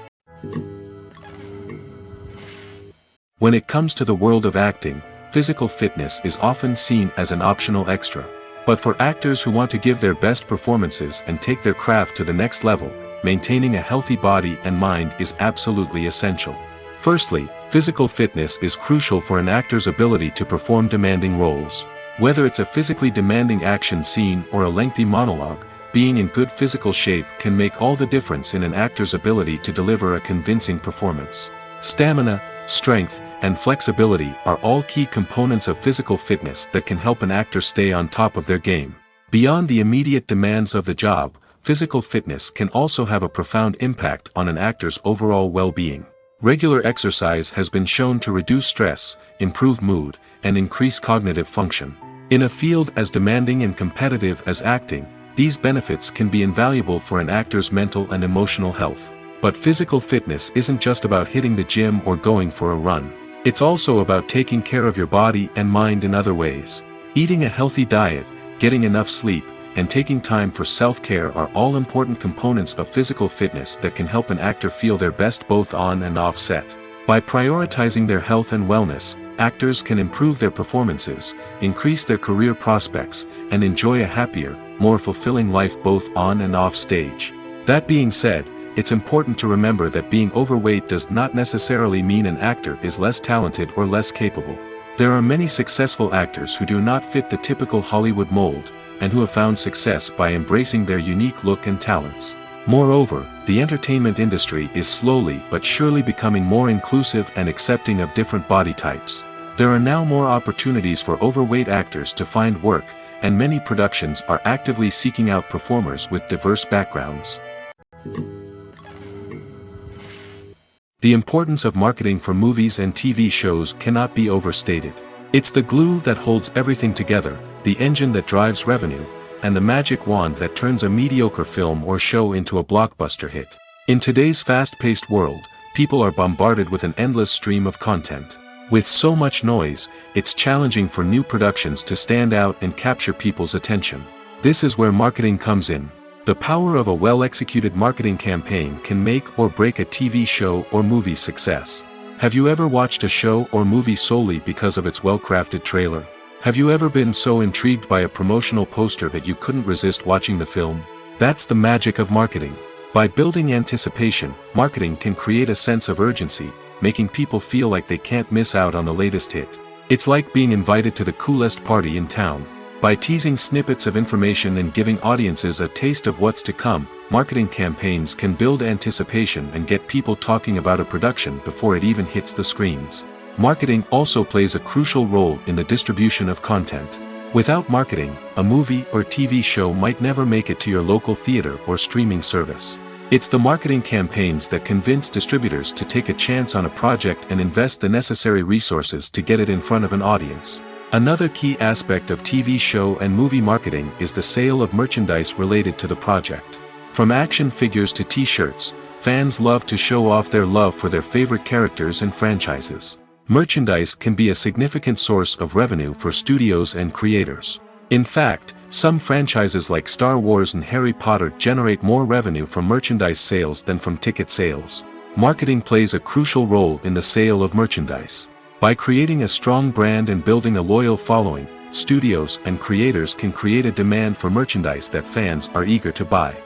When it comes to the world of acting, physical fitness is often seen as an optional extra. But for actors who want to give their best performances and take their craft to the next level, maintaining a healthy body and mind is absolutely essential. Firstly, physical fitness is crucial for an actor's ability to perform demanding roles. Whether it's a physically demanding action scene or a lengthy monologue, being in good physical shape can make all the difference in an actor's ability to deliver a convincing performance. Stamina, strength, and flexibility are all key components of physical fitness that can help an actor stay on top of their game. Beyond the immediate demands of the job, physical fitness can also have a profound impact on an actor's overall well-being. Regular exercise has been shown to reduce stress, improve mood, and increase cognitive function. In a field as demanding and competitive as acting, these benefits can be invaluable for an actor's mental and emotional health. But physical fitness isn't just about hitting the gym or going for a run. It's also about taking care of your body and mind in other ways. Eating a healthy diet, getting enough sleep, and taking time for self-care are all important components of physical fitness that can help an actor feel their best both on and off set. By prioritizing their health and wellness, actors can improve their performances, increase their career prospects, and enjoy a happier, more fulfilling life both on and off stage. That being said, it's important to remember that being overweight does not necessarily mean an actor is less talented or less capable. There are many successful actors who do not fit the typical Hollywood mold, and who have found success by embracing their unique look and talents. Moreover, the entertainment industry is slowly but surely becoming more inclusive and accepting of different body types. There are now more opportunities for overweight actors to find work, and many productions are actively seeking out performers with diverse backgrounds. The importance of marketing for movies and TV shows cannot be overstated. It's the glue that holds everything together, the engine that drives revenue, and the magic wand that turns a mediocre film or show into a blockbuster hit. In today's fast-paced world, people are bombarded with an endless stream of content. With so much noise, it's challenging for new productions to stand out and capture people's attention. This is where marketing comes in. The power of a well-executed marketing campaign can make or break a TV show or movie's success. Have you ever watched a show or movie solely because of its well-crafted trailer? Have you ever been so intrigued by a promotional poster that you couldn't resist watching the film? That's the magic of marketing. By building anticipation, marketing can create a sense of urgency, making people feel like they can't miss out on the latest hit. It's like being invited to the coolest party in town. By teasing snippets of information and giving audiences a taste of what's to come, marketing campaigns can build anticipation and get people talking about a production before it even hits the screens. Marketing also plays a crucial role in the distribution of content. Without marketing, a movie or TV show might never make it to your local theater or streaming service. It's the marketing campaigns that convince distributors to take a chance on a project and invest the necessary resources to get it in front of an audience. Another key aspect of TV show and movie marketing is the sale of merchandise related to the project. From action figures to t-shirts, fans love to show off their love for their favorite characters and franchises. Merchandise can be a significant source of revenue for studios and creators. In fact, some franchises like Star Wars and Harry Potter generate more revenue from merchandise sales than from ticket sales. Marketing plays a crucial role in the sale of merchandise. By creating a strong brand and building a loyal following, studios and creators can create a demand for merchandise that fans are eager to buy.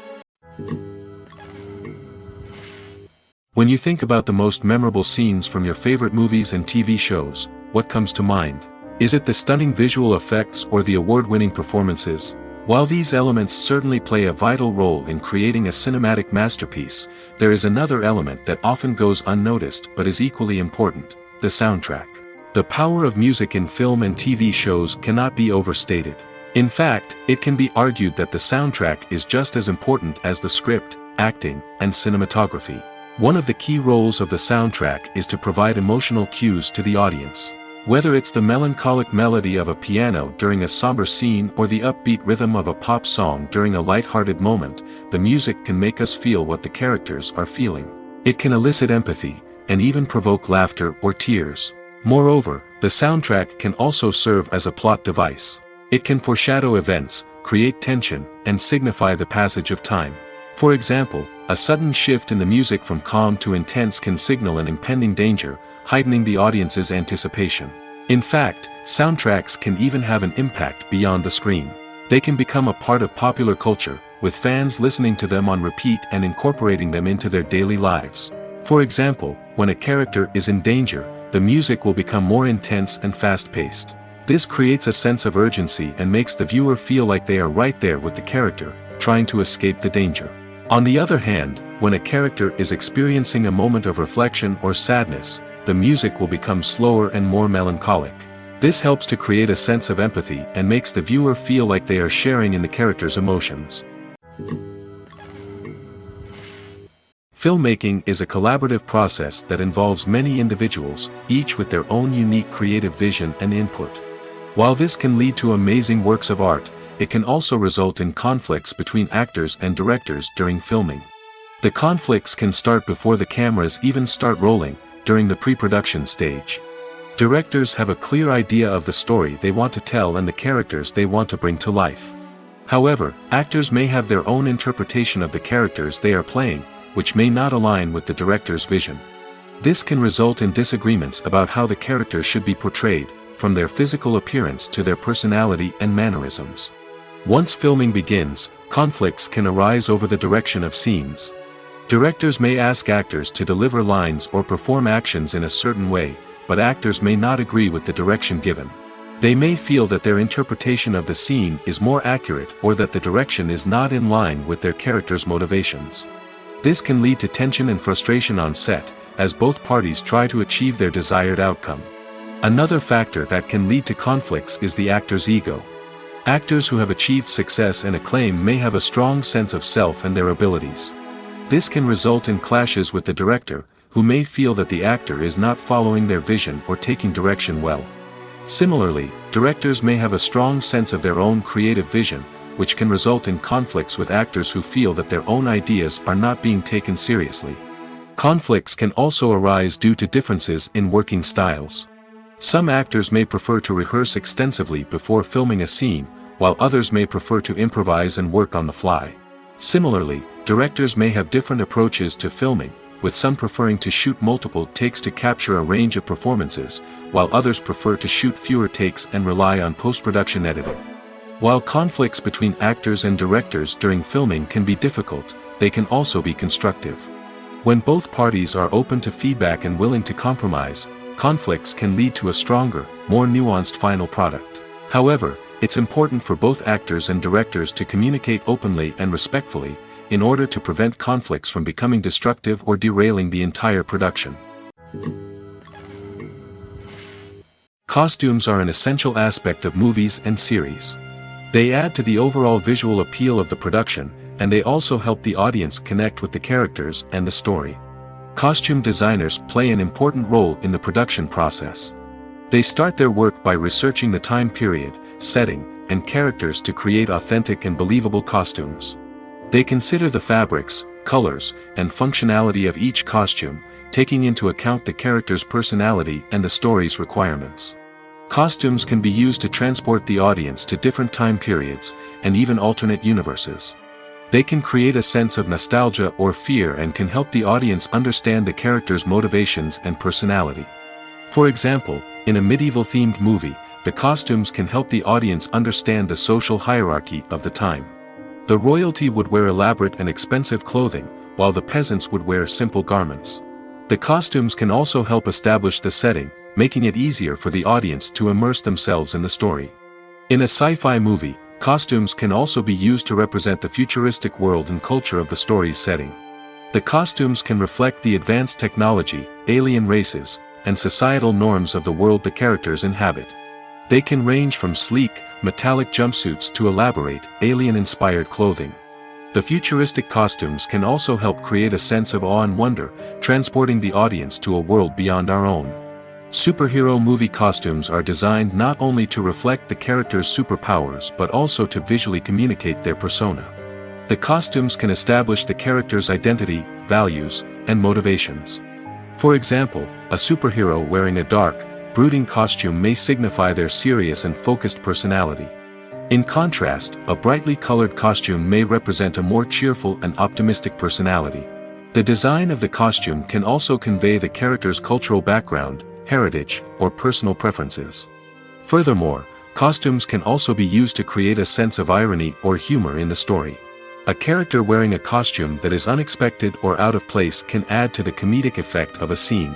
When you think about the most memorable scenes from your favorite movies and TV shows, what comes to mind? Is it the stunning visual effects or the award-winning performances? While these elements certainly play a vital role in creating a cinematic masterpiece, there is another element that often goes unnoticed but is equally important: the soundtrack. The power of music in film and TV shows cannot be overstated. In fact, it can be argued that the soundtrack is just as important as the script, acting, and cinematography. One of the key roles of the soundtrack is to provide emotional cues to the audience. Whether it's the melancholic melody of a piano during a somber scene or the upbeat rhythm of a pop song during a light-hearted moment, the music can make us feel what the characters are feeling. It can elicit empathy, and even provoke laughter or tears. Moreover, the soundtrack can also serve as a plot device. It can foreshadow events, create tension, and signify the passage of time. For example, a sudden shift in the music from calm to intense can signal an impending danger, heightening the audience's anticipation. In fact, soundtracks can even have an impact beyond the screen. They can become a part of popular culture, with fans listening to them on repeat and incorporating them into their daily lives. For example, when a character is in danger, the music will become more intense and fast-paced. This creates a sense of urgency and makes the viewer feel like they are right there with the character, trying to escape the danger. On the other hand, when a character is experiencing a moment of reflection or sadness, the music will become slower and more melancholic. This helps to create a sense of empathy and makes the viewer feel like they are sharing in the character's emotions. Filmmaking is a collaborative process that involves many individuals, each with their own unique creative vision and input. While this can lead to amazing works of art, it can also result in conflicts between actors and directors during filming. The conflicts can start before the cameras even start rolling, during the pre-production stage. Directors have a clear idea of the story they want to tell and the characters they want to bring to life. However, actors may have their own interpretation of the characters they are playing, which may not align with the director's vision. This can result in disagreements about how the characters should be portrayed, from their physical appearance to their personality and mannerisms. Once filming begins, conflicts can arise over the direction of scenes. Directors may ask actors to deliver lines or perform actions in a certain way, but actors may not agree with the direction given. They may feel that their interpretation of the scene is more accurate or that the direction is not in line with their character's motivations. This can lead to tension and frustration on set, as both parties try to achieve their desired outcome. Another factor that can lead to conflicts is the actor's ego. Actors who have achieved success and acclaim may have a strong sense of self and their abilities. This can result in clashes with the director, who may feel that the actor is not following their vision or taking direction well. Similarly, directors may have a strong sense of their own creative vision, which can result in conflicts with actors who feel that their own ideas are not being taken seriously. Conflicts can also arise due to differences in working styles. Some actors may prefer to rehearse extensively before filming a scene, while others may prefer to improvise and work on the fly. Similarly, directors may have different approaches to filming, with some preferring to shoot multiple takes to capture a range of performances, while others prefer to shoot fewer takes and rely on post-production editing. While conflicts between actors and directors during filming can be difficult, they can also be constructive. When both parties are open to feedback and willing to compromise, conflicts can lead to a stronger, more nuanced final product. However, it's important for both actors and directors to communicate openly and respectfully, in order to prevent conflicts from becoming destructive or derailing the entire production. Costumes are an essential aspect of movies and series. They add to the overall visual appeal of the production, and they also help the audience connect with the characters and the story. Costume designers play an important role in the production process. They start their work by researching the time period, setting, and characters to create authentic and believable costumes. They consider the fabrics, colors, and functionality of each costume, taking into account the character's personality and the story's requirements. Costumes can be used to transport the audience to different time periods, and even alternate universes. They can create a sense of nostalgia or fear and can help the audience understand the character's motivations and personality. For example, in a medieval-themed movie, the costumes can help the audience understand the social hierarchy of the time. The royalty would wear elaborate and expensive clothing, while the peasants would wear simple garments. The costumes can also help establish the setting, making it easier for the audience to immerse themselves in the story. In a sci-fi movie, costumes can also be used to represent the futuristic world and culture of the story's setting. The costumes can reflect the advanced technology, alien races, and societal norms of the world the characters inhabit. They can range from sleek, metallic jumpsuits to elaborate, alien-inspired clothing. The futuristic costumes can also help create a sense of awe and wonder, transporting the audience to a world beyond our own. Superhero movie costumes are designed not only to reflect the character's superpowers but also to visually communicate their persona. The costumes can establish the character's identity, values, and motivations. For example, a superhero wearing a dark, brooding costume may signify their serious and focused personality. In contrast, a brightly colored costume may represent a more cheerful and optimistic personality. The design of the costume can also convey the character's cultural background, heritage, or personal preferences. Furthermore, costumes can also be used to create a sense of irony or humor in the story. A character wearing a costume that is unexpected or out of place can add to the comedic effect of a scene.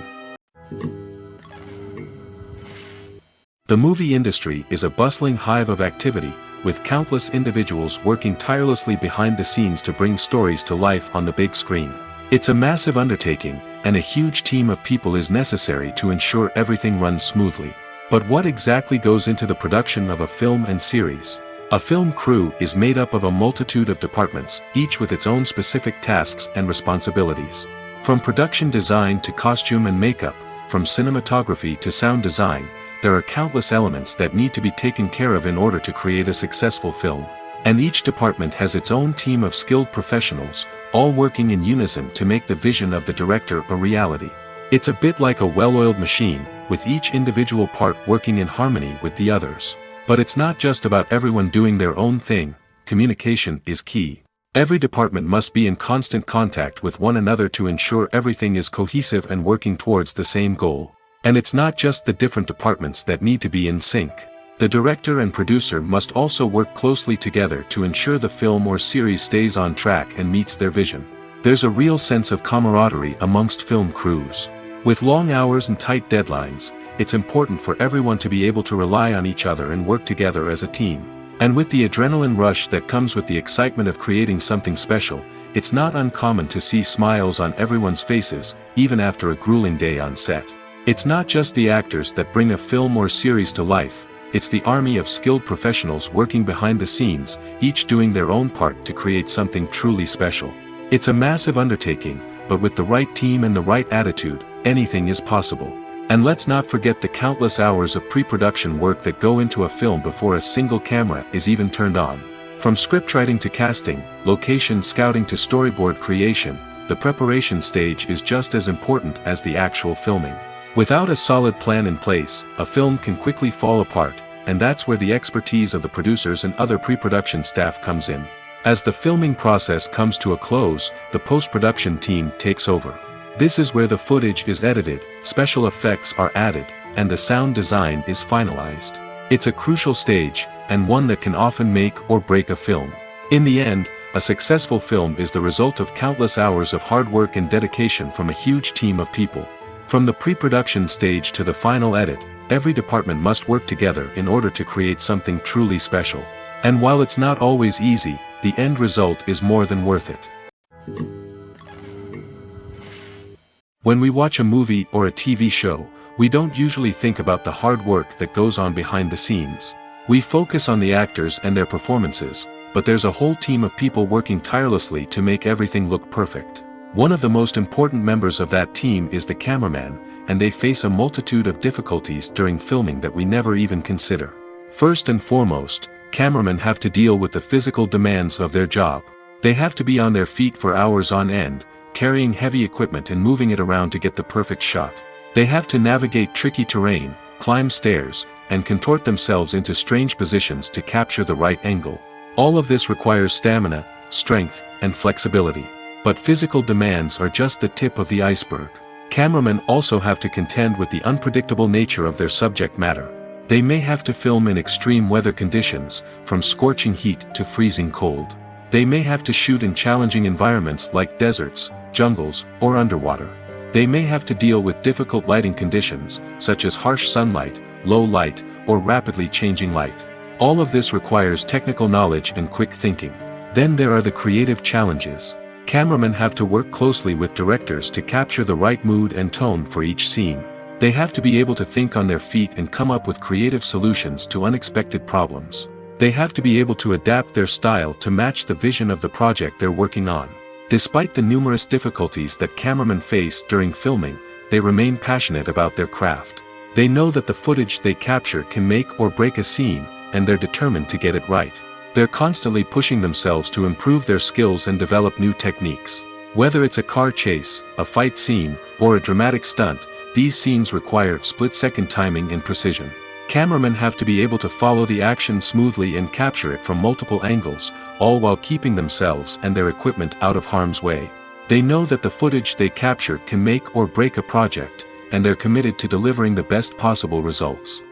The movie industry is a bustling hive of activity, with countless individuals working tirelessly behind the scenes to bring stories to life on the big screen. It's a massive undertaking, and a huge team of people is necessary to ensure everything runs smoothly. But what exactly goes into the production of a film and series? A film crew is made up of a multitude of departments, each with its own specific tasks and responsibilities. From production design to costume and makeup, from cinematography to sound design, there are countless elements that need to be taken care of in order to create a successful film. And each department has its own team of skilled professionals, all working in unison to make the vision of the director a reality. It's a bit like a well-oiled machine, with each individual part working in harmony with the others. But it's not just about everyone doing their own thing. Communication is key. Every department must be in constant contact with one another to ensure everything is cohesive and working towards the same goal. And it's not just the different departments that need to be in sync. The director and producer must also work closely together to ensure the film or series stays on track and meets their vision. There's a real sense of camaraderie amongst film crews. With long hours and tight deadlines, it's important for everyone to be able to rely on each other and work together as a team. And with the adrenaline rush that comes with the excitement of creating something special, it's not uncommon to see smiles on everyone's faces, even after a grueling day on set. It's not just the actors that bring a film or series to life, it's the army of skilled professionals working behind the scenes, each doing their own part to create something truly special. It's a massive undertaking, but with the right team and the right attitude, anything is possible. And let's not forget the countless hours of pre-production work that go into a film before a single camera is even turned on. From scriptwriting to casting, location scouting to storyboard creation, the preparation stage is just as important as the actual filming. Without a solid plan in place, a film can quickly fall apart, and that's where the expertise of the producers and other pre-production staff comes in. As the filming process comes to a close, the post-production team takes over. This is where the footage is edited, special effects are added, and the sound design is finalized. It's a crucial stage, and one that can often make or break a film. In the end, a successful film is the result of countless hours of hard work and dedication from a huge team of people. From the pre-production stage to the final edit, every department must work together in order to create something truly special. And while it's not always easy, the end result is more than worth it. When we watch a movie or a TV show, we don't usually think about the hard work that goes on behind the scenes. We focus on the actors and their performances, but there's a whole team of people working tirelessly to make everything look perfect. One of the most important members of that team is the cameraman, and they face a multitude of difficulties during filming that we never even consider. First and foremost, cameramen have to deal with the physical demands of their job. They have to be on their feet for hours on end, carrying heavy equipment and moving it around to get the perfect shot. They have to navigate tricky terrain, climb stairs, and contort themselves into strange positions to capture the right angle. All of this requires stamina, strength, and flexibility. But physical demands are just the tip of the iceberg. Cameramen also have to contend with the unpredictable nature of their subject matter. They may have to film in extreme weather conditions, from scorching heat to freezing cold. They may have to shoot in challenging environments like deserts, jungles, or underwater. They may have to deal with difficult lighting conditions, such as harsh sunlight, low light, or rapidly changing light. All of this requires technical knowledge and quick thinking. Then there are the creative challenges. Cameramen have to work closely with directors to capture the right mood and tone for each scene. They have to be able to think on their feet and come up with creative solutions to unexpected problems. They have to be able to adapt their style to match the vision of the project they're working on. Despite the numerous difficulties that cameramen face during filming, they remain passionate about their craft. They know that the footage they capture can make or break a scene, and they're determined to get it right. They're constantly pushing themselves to improve their skills and develop new techniques. Whether it's a car chase, a fight scene, or a dramatic stunt, these scenes require split-second timing and precision. Cameramen have to be able to follow the action smoothly and capture it from multiple angles, all while keeping themselves and their equipment out of harm's way. They know that the footage they capture can make or break a project, and they're committed to delivering the best possible results.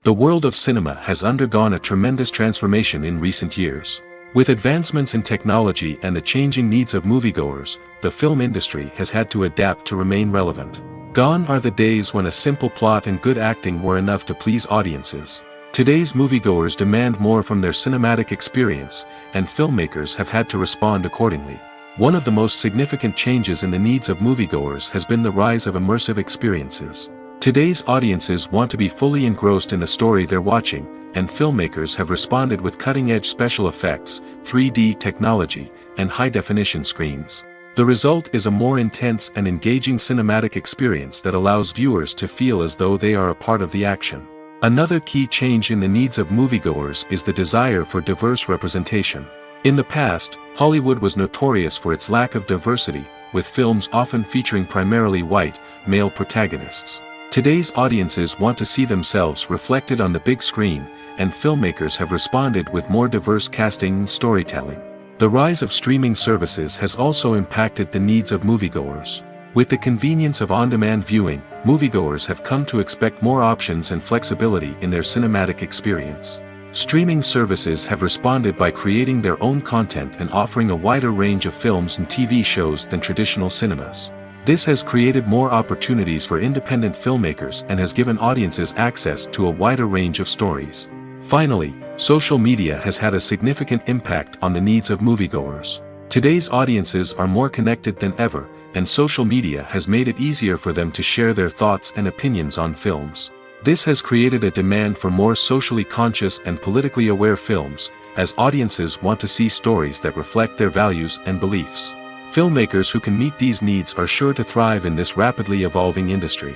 The world of cinema has undergone a tremendous transformation in recent years. With advancements in technology and the changing needs of moviegoers, the film industry has had to adapt to remain relevant. Gone are the days when a simple plot and good acting were enough to please audiences. Today's moviegoers demand more from their cinematic experience, and filmmakers have had to respond accordingly. One of the most significant changes in the needs of moviegoers has been the rise of immersive experiences. Today's audiences want to be fully engrossed in the story they're watching, and filmmakers have responded with cutting-edge special effects, 3D technology, and high-definition screens. The result is a more intense and engaging cinematic experience that allows viewers to feel as though they are a part of the action. Another key change in the needs of moviegoers is the desire for diverse representation. In the past, Hollywood was notorious for its lack of diversity, with films often featuring primarily white, male protagonists. Today's audiences want to see themselves reflected on the big screen, and filmmakers have responded with more diverse casting and storytelling. The rise of streaming services has also impacted the needs of moviegoers. With the convenience of on-demand viewing, moviegoers have come to expect more options and flexibility in their cinematic experience. Streaming services have responded by creating their own content and offering a wider range of films and TV shows than traditional cinemas. This has created more opportunities for independent filmmakers and has given audiences access to a wider range of stories. Finally, social media has had a significant impact on the needs of moviegoers. Today's audiences are more connected than ever, and social media has made it easier for them to share their thoughts and opinions on films. This has created a demand for more socially conscious and politically aware films, as audiences want to see stories that reflect their values and beliefs. Filmmakers who can meet these needs are sure to thrive in this rapidly evolving industry.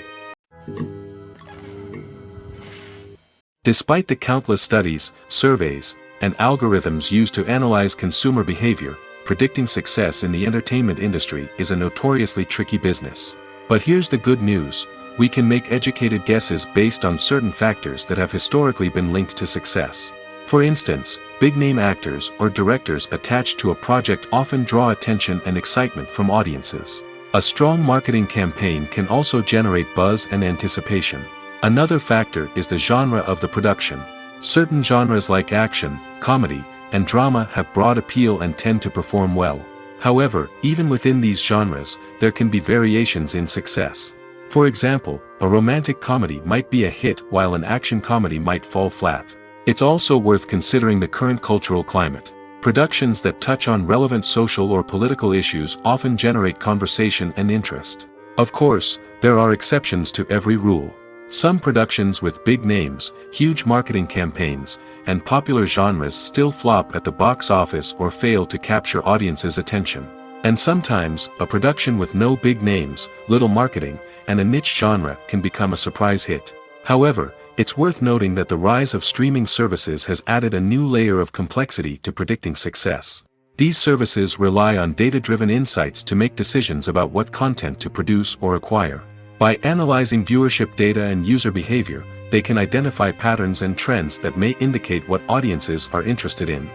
Despite the countless studies, surveys, and algorithms used to analyze consumer behavior, predicting success in the entertainment industry is a notoriously tricky business. But here's the good news: we can make educated guesses based on certain factors that have historically been linked to success. For instance, big-name actors or directors attached to a project often draw attention and excitement from audiences. A strong marketing campaign can also generate buzz and anticipation. Another factor is the genre of the production. Certain genres like action, comedy, and drama have broad appeal and tend to perform well. However, even within these genres, there can be variations in success. For example, a romantic comedy might be a hit while an action comedy might fall flat. It's also worth considering the current cultural climate. Productions that touch on relevant social or political issues often generate conversation and interest. Of course, there are exceptions to every rule. Some productions with big names, huge marketing campaigns, and popular genres still flop at the box office or fail to capture audiences' attention. And sometimes, a production with no big names, little marketing, and a niche genre can become a surprise hit. However, it's worth noting that the rise of streaming services has added a new layer of complexity to predicting success. These services rely on data-driven insights to make decisions about what content to produce or acquire. By analyzing viewership data and user behavior, they can identify patterns and trends that may indicate what audiences are interested in.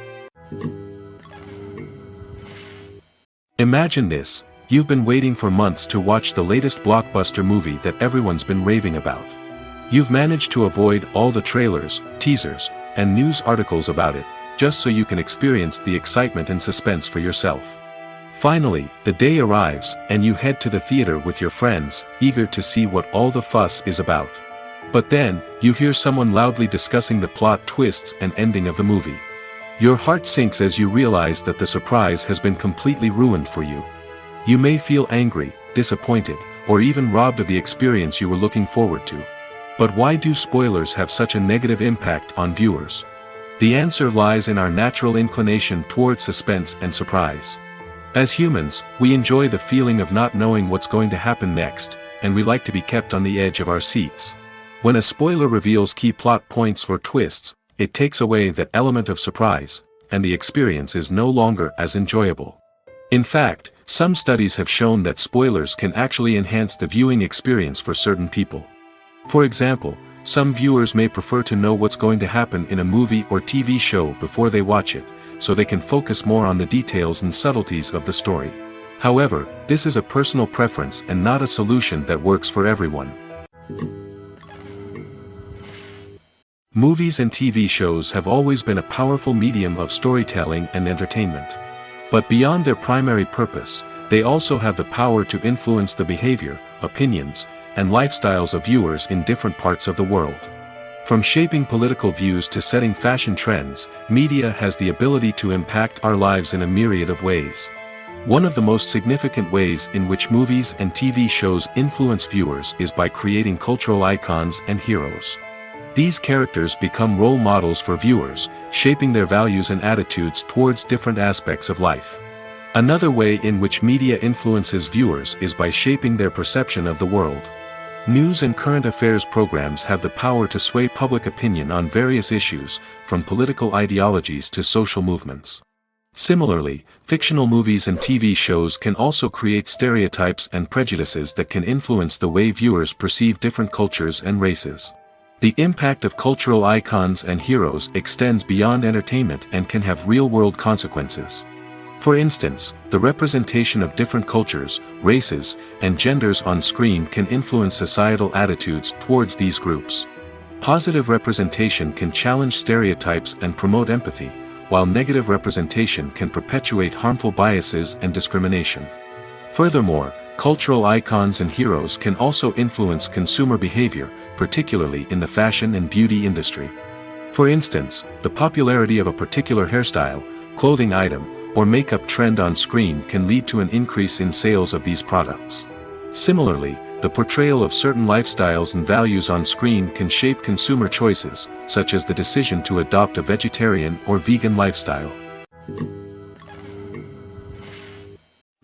Imagine this: you've been waiting for months to watch the latest blockbuster movie that everyone's been raving about. You've managed to avoid all the trailers, teasers, and news articles about it, just so you can experience the excitement and suspense for yourself. Finally, the day arrives, and you head to the theater with your friends, eager to see what all the fuss is about. But then, you hear someone loudly discussing the plot twists and ending of the movie. Your heart sinks as you realize that the surprise has been completely ruined for you. You may feel angry, disappointed, or even robbed of the experience you were looking forward to. But why do spoilers have such a negative impact on viewers? The answer lies in our natural inclination toward suspense and surprise. As humans, we enjoy the feeling of not knowing what's going to happen next, and we like to be kept on the edge of our seats. When a spoiler reveals key plot points or twists, it takes away that element of surprise, and the experience is no longer as enjoyable. In fact, some studies have shown that spoilers can actually enhance the viewing experience for certain people. For example, some viewers may prefer to know what's going to happen in a movie or TV show before they watch it, so they can focus more on the details and subtleties of the story. However, this is a personal preference and not a solution that works for everyone. Movies and TV shows have always been a powerful medium of storytelling and entertainment. But beyond their primary purpose, they also have the power to influence the behavior, opinions, and lifestyles of viewers in different parts of the world. From shaping political views to setting fashion trends, media has the ability to impact our lives in a myriad of ways. One of the most significant ways in which movies and TV shows influence viewers is by creating cultural icons and heroes. These characters become role models for viewers, shaping their values and attitudes towards different aspects of life. Another way in which media influences viewers is by shaping their perception of the world. News and current affairs programs have the power to sway public opinion on various issues, from political ideologies to social movements. Similarly, fictional movies and TV shows can also create stereotypes and prejudices that can influence the way viewers perceive different cultures and races. The impact of cultural icons and heroes extends beyond entertainment and can have real-world consequences. For instance, the representation of different cultures, races, and genders on screen can influence societal attitudes towards these groups. Positive representation can challenge stereotypes and promote empathy, while negative representation can perpetuate harmful biases and discrimination. Furthermore, Cultural icons and heroes can also influence consumer behavior, particularly in the fashion and beauty industry. For instance, the popularity of a particular hairstyle, clothing item, or makeup trend on screen can lead to an increase in sales of these products. Similarly, the portrayal of certain lifestyles and values on screen can shape consumer choices, such as the decision to adopt a vegetarian or vegan lifestyle.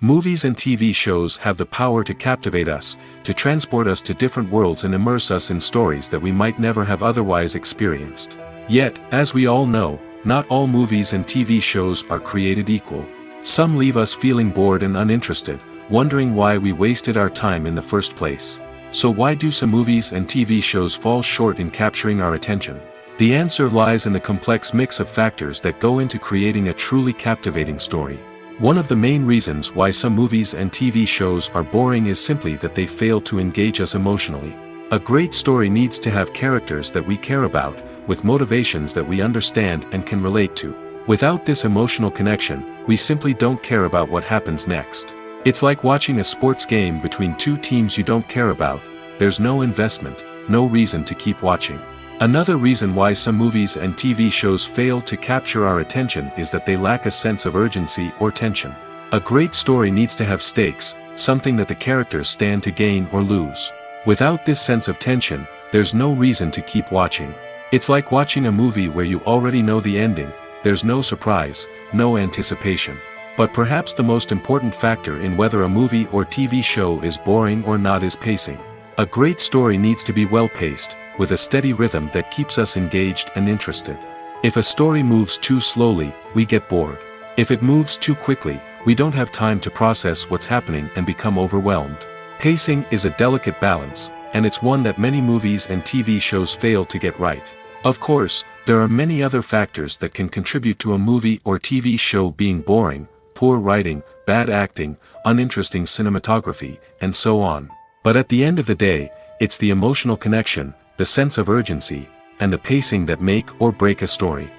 Movies and TV shows have the power to captivate us, to transport us to different worlds and immerse us in stories that we might never have otherwise experienced. Yet, as we all know, not all movies and TV shows are created equal. Some leave us feeling bored and uninterested, wondering why we wasted our time in the first place. So why do some movies and TV shows fall short in capturing our attention? The answer lies in the complex mix of factors that go into creating a truly captivating story. One of the main reasons why some movies and TV shows are boring is simply that they fail to engage us emotionally. A great story needs to have characters that we care about, with motivations that we understand and can relate to. Without this emotional connection, we simply don't care about what happens next. It's like watching a sports game between two teams you don't care about. There's no investment, no reason to keep watching. Another reason why some movies and TV shows fail to capture our attention is that they lack a sense of urgency or tension. A great story needs to have stakes, something that the characters stand to gain or lose. Without this sense of tension, there's no reason to keep watching. It's like watching a movie where you already know the ending. There's no surprise, no anticipation. But perhaps the most important factor in whether a movie or TV show is boring or not is pacing. A great story needs to be well-paced, with a steady rhythm that keeps us engaged and interested. If a story moves too slowly, we get bored. If it moves too quickly, we don't have time to process what's happening and become overwhelmed. Pacing is a delicate balance, and it's one that many movies and TV shows fail to get right. Of course, there are many other factors that can contribute to a movie or TV show being boring: poor writing, bad acting, uninteresting cinematography, and so on. But at the end of the day, it's the emotional connection, the sense of urgency, and the pacing that make or break a story.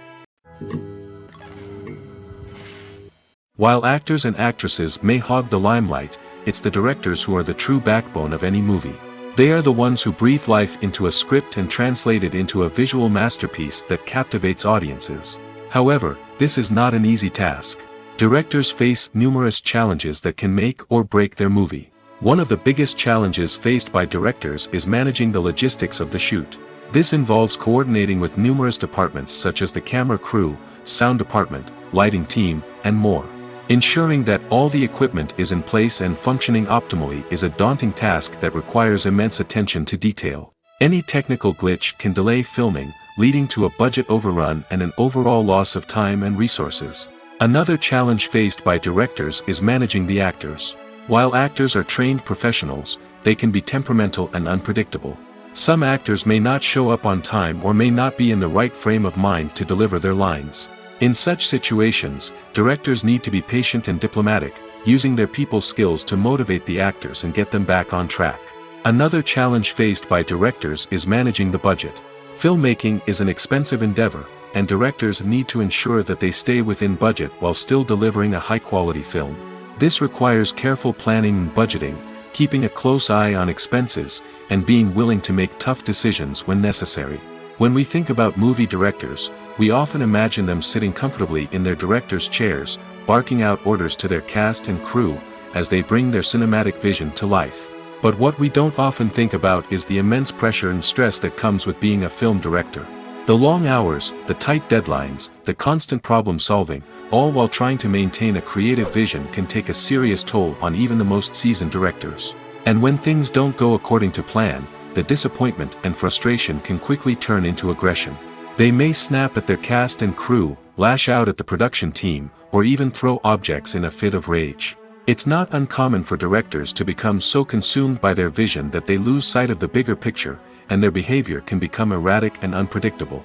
While actors and actresses may hog the limelight, it's the directors who are the true backbone of any movie. They are the ones who breathe life into a script and translate it into a visual masterpiece that captivates audiences. However, this is not an easy task. Directors face numerous challenges that can make or break their movie. One of the biggest challenges faced by directors is managing the logistics of the shoot. This involves coordinating with numerous departments such as the camera crew, sound department, lighting team, and more. Ensuring that all the equipment is in place and functioning optimally is a daunting task that requires immense attention to detail. Any technical glitch can delay filming, leading to a budget overrun and an overall loss of time and resources. Another challenge faced by directors is managing the actors. While actors are trained professionals, they can be temperamental and unpredictable. Some actors may not show up on time or may not be in the right frame of mind to deliver their lines. In such situations, directors need to be patient and diplomatic, using their people skills to motivate the actors and get them back on track. Another challenge faced by directors is managing the budget. Filmmaking is an expensive endeavor, and directors need to ensure that they stay within budget while still delivering a high-quality film. This requires careful planning and budgeting, keeping a close eye on expenses, and being willing to make tough decisions when necessary. When we think about movie directors, we often imagine them sitting comfortably in their director's chairs, barking out orders to their cast and crew, as they bring their cinematic vision to life. But what we don't often think about is the immense pressure and stress that comes with being a film director. The long hours, the tight deadlines, the constant problem solving, all while trying to maintain a creative vision can take a serious toll on even the most seasoned directors. And when things don't go according to plan, the disappointment and frustration can quickly turn into aggression. They may snap at their cast and crew, lash out at the production team, or even throw objects in a fit of rage. It's not uncommon for directors to become so consumed by their vision that they lose sight of the bigger picture, and their behavior can become erratic and unpredictable.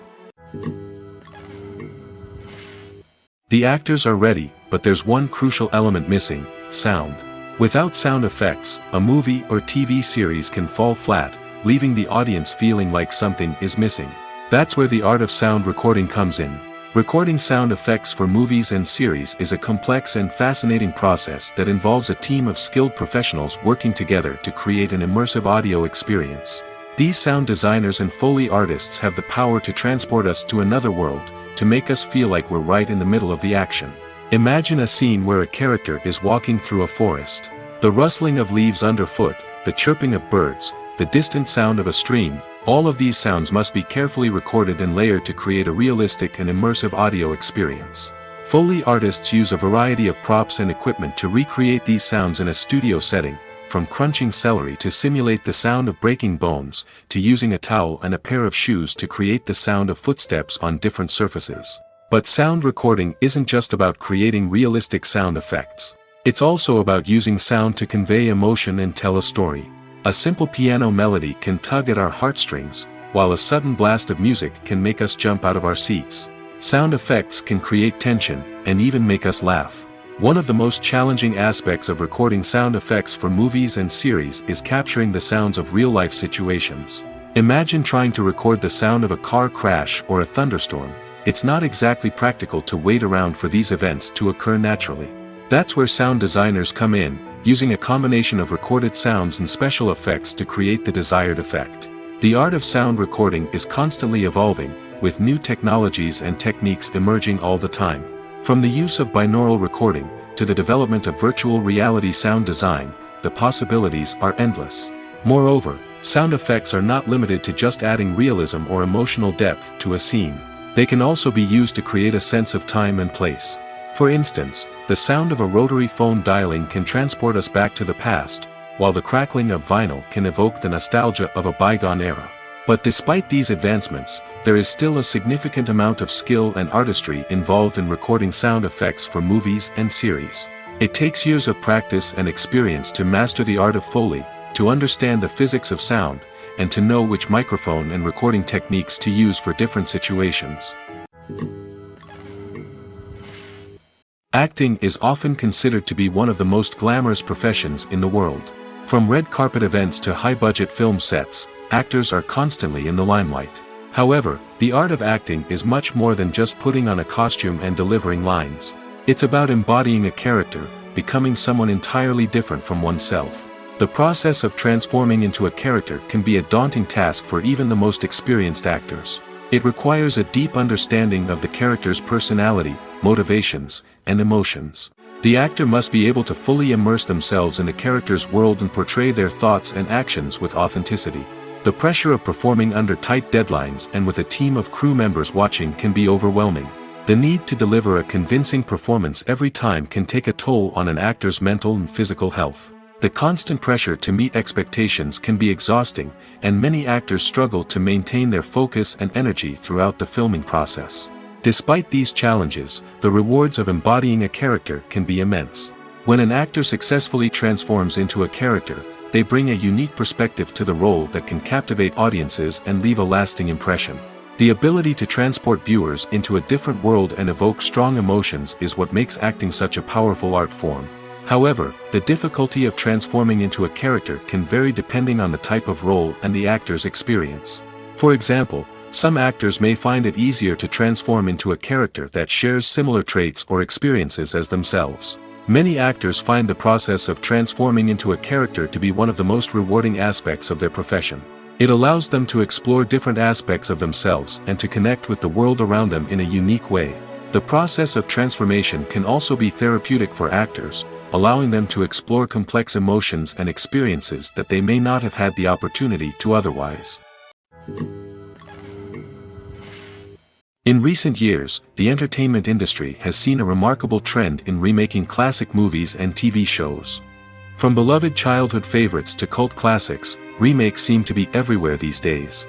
The actors are ready, but there's one crucial element missing: sound. Without sound effects, a movie or TV series can fall flat, leaving the audience feeling like something is missing. That's where the art of sound recording comes in. Recording sound effects for movies and series is a complex and fascinating process that involves a team of skilled professionals working together to create an immersive audio experience. These sound designers and Foley artists have the power to transport us to another world, to make us feel like we're right in the middle of the action. Imagine a scene where a character is walking through a forest. The rustling of leaves underfoot, the chirping of birds, the distant sound of a stream, all of these sounds must be carefully recorded and layered to create a realistic and immersive audio experience. Foley artists use a variety of props and equipment to recreate these sounds in a studio setting, from crunching celery to simulate the sound of breaking bones, to using a towel and a pair of shoes to create the sound of footsteps on different surfaces. But sound recording isn't just about creating realistic sound effects. It's also about using sound to convey emotion and tell a story. A simple piano melody can tug at our heartstrings, while a sudden blast of music can make us jump out of our seats. Sound effects can create tension, and even make us laugh. One of the most challenging aspects of recording sound effects for movies and series is capturing the sounds of real-life situations. Imagine trying to record the sound of a car crash or a thunderstorm. It's not exactly practical to wait around for these events to occur naturally. That's where sound designers come in, using a combination of recorded sounds and special effects to create the desired effect. The art of sound recording is constantly evolving, with new technologies and techniques emerging all the time. From the use of binaural recording, to the development of virtual reality sound design, the possibilities are endless. Moreover, sound effects are not limited to just adding realism or emotional depth to a scene. They can also be used to create a sense of time and place. For instance, the sound of a rotary phone dialing can transport us back to the past, while the crackling of vinyl can evoke the nostalgia of a bygone era. But despite these advancements, there is still a significant amount of skill and artistry involved in recording sound effects for movies and series. It takes years of practice and experience to master the art of Foley, to understand the physics of sound, and to know which microphone and recording techniques to use for different situations. Acting is often considered to be one of the most glamorous professions in the world. From red carpet events to high-budget film sets, actors are constantly in the limelight. However, the art of acting is much more than just putting on a costume and delivering lines. It's about embodying a character, becoming someone entirely different from oneself. The process of transforming into a character can be a daunting task for even the most experienced actors. It requires a deep understanding of the character's personality, motivations, and emotions. The actor must be able to fully immerse themselves in the character's world and portray their thoughts and actions with authenticity. The pressure of performing under tight deadlines and with a team of crew members watching can be overwhelming. The need to deliver a convincing performance every time can take a toll on an actor's mental and physical health. The constant pressure to meet expectations can be exhausting, and many actors struggle to maintain their focus and energy throughout the filming process. Despite these challenges, the rewards of embodying a character can be immense. When an actor successfully transforms into a character, they bring a unique perspective to the role that can captivate audiences and leave a lasting impression. The ability to transport viewers into a different world and evoke strong emotions is what makes acting such a powerful art form. However, the difficulty of transforming into a character can vary depending on the type of role and the actor's experience. For example, some actors may find it easier to transform into a character that shares similar traits or experiences as themselves. Many actors find the process of transforming into a character to be one of the most rewarding aspects of their profession. It allows them to explore different aspects of themselves and to connect with the world around them in a unique way. The process of transformation can also be therapeutic for actors, allowing them to explore complex emotions and experiences that they may not have had the opportunity to otherwise. In recent years, the entertainment industry has seen a remarkable trend in remaking classic movies and TV shows. From beloved childhood favorites to cult classics, remakes seem to be everywhere these days.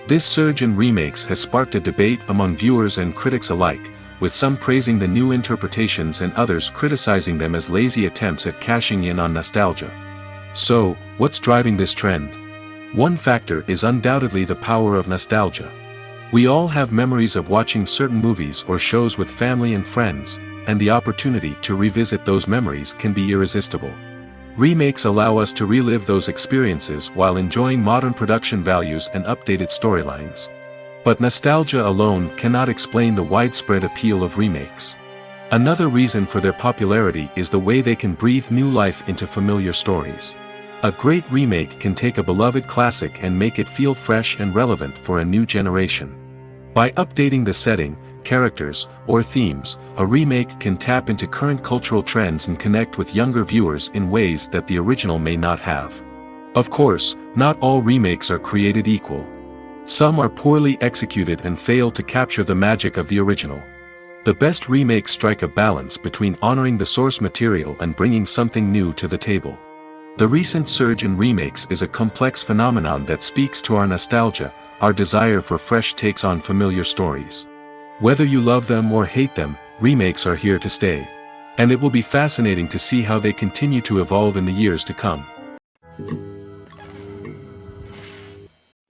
This surge in remakes has sparked a debate among viewers and critics alike, with some praising the new interpretations and others criticizing them as lazy attempts at cashing in on nostalgia. So, what's driving this trend? One factor is undoubtedly the power of nostalgia. We all have memories of watching certain movies or shows with family and friends, and the opportunity to revisit those memories can be irresistible. Remakes allow us to relive those experiences while enjoying modern production values and updated storylines. But nostalgia alone cannot explain the widespread appeal of remakes. Another reason for their popularity is the way they can breathe new life into familiar stories. A great remake can take a beloved classic and make it feel fresh and relevant for a new generation. By updating the setting, characters, or themes, a remake can tap into current cultural trends and connect with younger viewers in ways that the original may not have. Of course, not all remakes are created equal. Some are poorly executed and fail to capture the magic of the original. The best remakes strike a balance between honoring the source material and bringing something new to the table. The recent surge in remakes is a complex phenomenon that speaks to our nostalgia, our desire for fresh takes on familiar stories. Whether you love them or hate them, remakes are here to stay. And it will be fascinating to see how they continue to evolve in the years to come.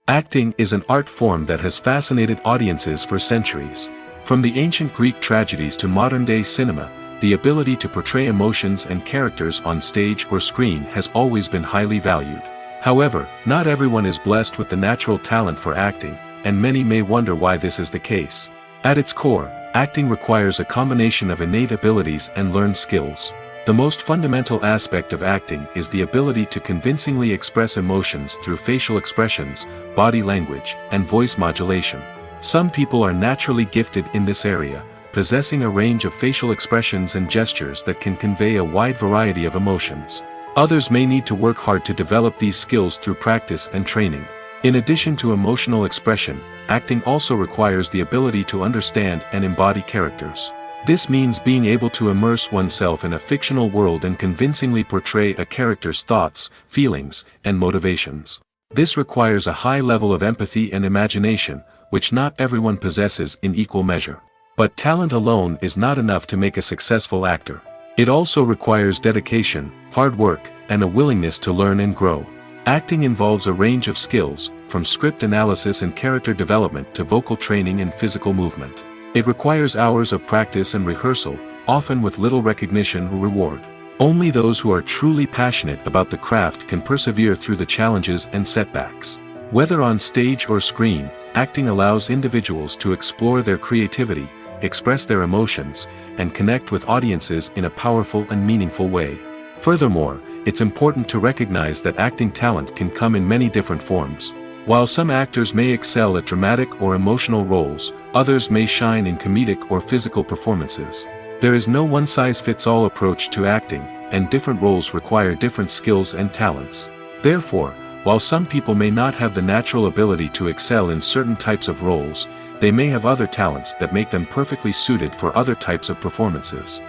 Acting is an art form that has fascinated audiences for centuries. From the ancient Greek tragedies to modern-day cinema, the ability to portray emotions and characters on stage or screen has always been highly valued. However, not everyone is blessed with the natural talent for acting, and many may wonder why this is the case. At its core, acting requires a combination of innate abilities and learned skills. The most fundamental aspect of acting is the ability to convincingly express emotions through facial expressions, body language, and voice modulation. Some people are naturally gifted in this area, possessing a range of facial expressions and gestures that can convey a wide variety of emotions. Others may need to work hard to develop these skills through practice and training. In addition to emotional expression, acting also requires the ability to understand and embody characters. This means being able to immerse oneself in a fictional world and convincingly portray a character's thoughts, feelings, and motivations. This requires a high level of empathy and imagination, which not everyone possesses in equal measure. But talent alone is not enough to make a successful actor. It also requires dedication, hard work, and a willingness to learn and grow. Acting involves a range of skills, from script analysis and character development to vocal training and physical movement. It requires hours of practice and rehearsal, often with little recognition or reward. Only those who are truly passionate about the craft can persevere through the challenges and setbacks. Whether on stage or screen, acting allows individuals to explore their creativity, express their emotions, and connect with audiences in a powerful and meaningful way. Furthermore, it's important to recognize that acting talent can come in many different forms. While some actors may excel at dramatic or emotional roles, others may shine in comedic or physical performances. There is no one-size-fits-all approach to acting, and different roles require different skills and talents. Therefore, while some people may not have the natural ability to excel in certain types of roles, they may have other talents that make them perfectly suited for other types of performances.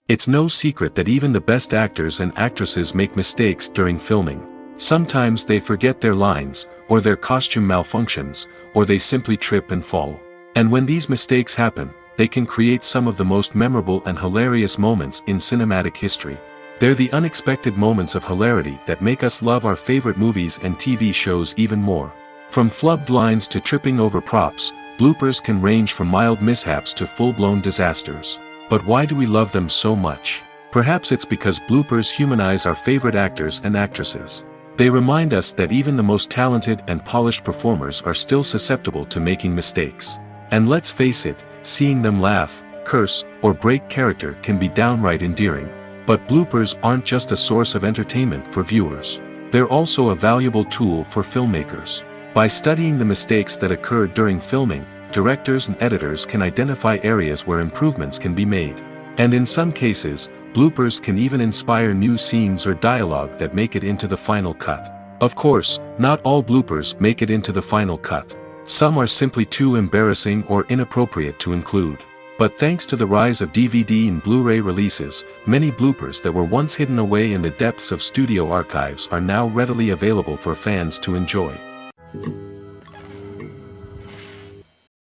It's no secret that even the best actors and actresses make mistakes during filming. Sometimes they forget their lines, or their costume malfunctions, or they simply trip and fall. And when these mistakes happen, they can create some of the most memorable and hilarious moments in cinematic history. They're the unexpected moments of hilarity that make us love our favorite movies and TV shows even more. From flubbed lines to tripping over props, bloopers can range from mild mishaps to full-blown disasters. But why do we love them so much? Perhaps it's because bloopers humanize our favorite actors and actresses. They remind us that even the most talented and polished performers are still susceptible to making mistakes. And let's face it, seeing them laugh, curse, or break character can be downright endearing. But bloopers aren't just a source of entertainment for viewers. They're also a valuable tool for filmmakers. By studying the mistakes that occurred during filming, directors and editors can identify areas where improvements can be made. And in some cases, bloopers can even inspire new scenes or dialogue that make it into the final cut. Of course, not all bloopers make it into the final cut. Some are simply too embarrassing or inappropriate to include. But thanks to the rise of DVD and Blu-ray releases, many bloopers that were once hidden away in the depths of studio archives are now readily available for fans to enjoy.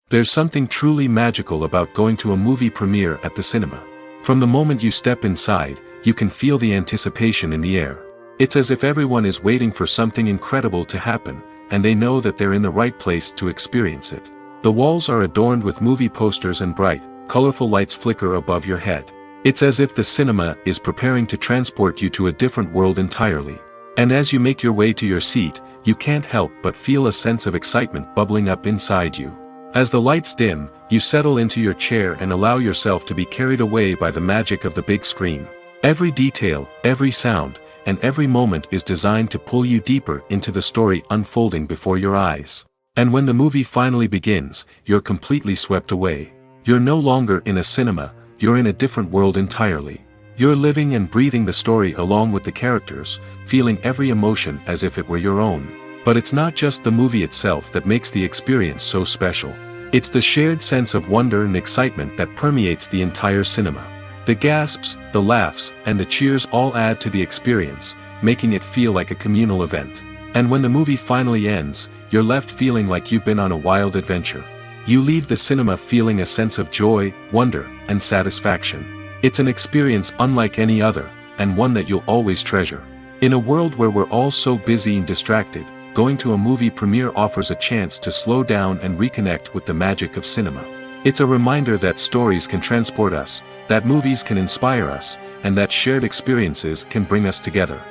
There's something truly magical about going to a movie premiere at the cinema. From the moment you step inside, you can feel the anticipation in the air. It's as if everyone is waiting for something incredible to happen, and they know that they're in the right place to experience it. The walls are adorned with movie posters and bright, colorful lights flicker above your head. It's as if the cinema is preparing to transport you to a different world entirely. And as you make your way to your seat, you can't help but feel a sense of excitement bubbling up inside you. As the lights dim, you settle into your chair and allow yourself to be carried away by the magic of the big screen. Every detail, every sound, and every moment is designed to pull you deeper into the story unfolding before your eyes. And when the movie finally begins, you're completely swept away. You're no longer in a cinema, you're in a different world entirely. You're living and breathing the story along with the characters, feeling every emotion as if it were your own. But it's not just the movie itself that makes the experience so special. It's the shared sense of wonder and excitement that permeates the entire cinema. The gasps, the laughs, and the cheers all add to the experience, making it feel like a communal event. And when the movie finally ends, you're left feeling like you've been on a wild adventure. You leave the cinema feeling a sense of joy, wonder, and satisfaction. It's an experience unlike any other, and one that you'll always treasure. In a world where we're all so busy and distracted, going to a movie premiere offers a chance to slow down and reconnect with the magic of cinema. It's a reminder that stories can transport us, that movies can inspire us, and that shared experiences can bring us together.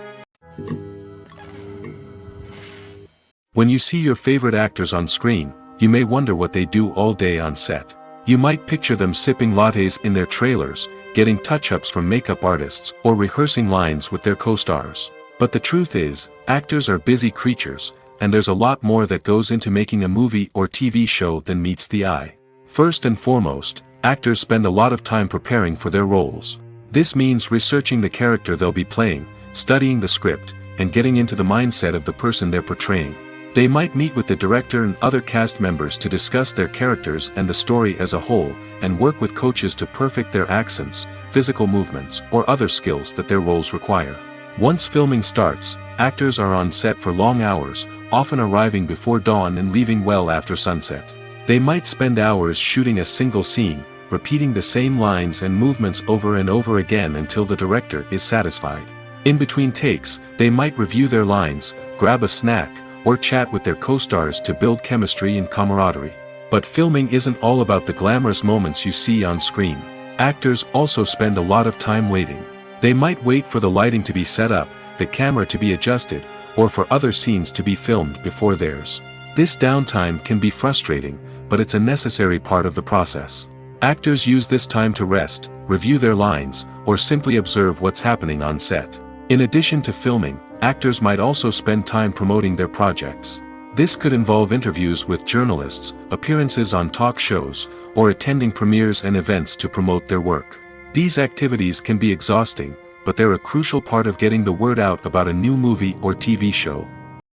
When you see your favorite actors on screen, you may wonder what they do all day on set. You might picture them sipping lattes in their trailers, getting touch-ups from makeup artists, or rehearsing lines with their co-stars. But the truth is, actors are busy creatures, and there's a lot more that goes into making a movie or TV show than meets the eye. First and foremost, actors spend a lot of time preparing for their roles. This means researching the character they'll be playing, studying the script, and getting into the mindset of the person they're portraying. They might meet with the director and other cast members to discuss their characters and the story as a whole, and work with coaches to perfect their accents, physical movements, or other skills that their roles require. Once filming starts, actors are on set for long hours, often arriving before dawn and leaving well after sunset. They might spend hours shooting a single scene, repeating the same lines and movements over and over again until the director is satisfied. In between takes, they might review their lines, grab a snack, or chat with their co-stars to build chemistry and camaraderie. But filming isn't all about the glamorous moments you see on screen. Actors also spend a lot of time waiting. They might wait for the lighting to be set up, the camera to be adjusted, or for other scenes to be filmed before theirs. This downtime can be frustrating, but it's a necessary part of the process. Actors use this time to rest, review their lines, or simply observe what's happening on set. In addition to filming, actors might also spend time promoting their projects. This could involve interviews with journalists, appearances on talk shows, or attending premieres and events to promote their work. These activities can be exhausting, but they're a crucial part of getting the word out about a new movie or TV show.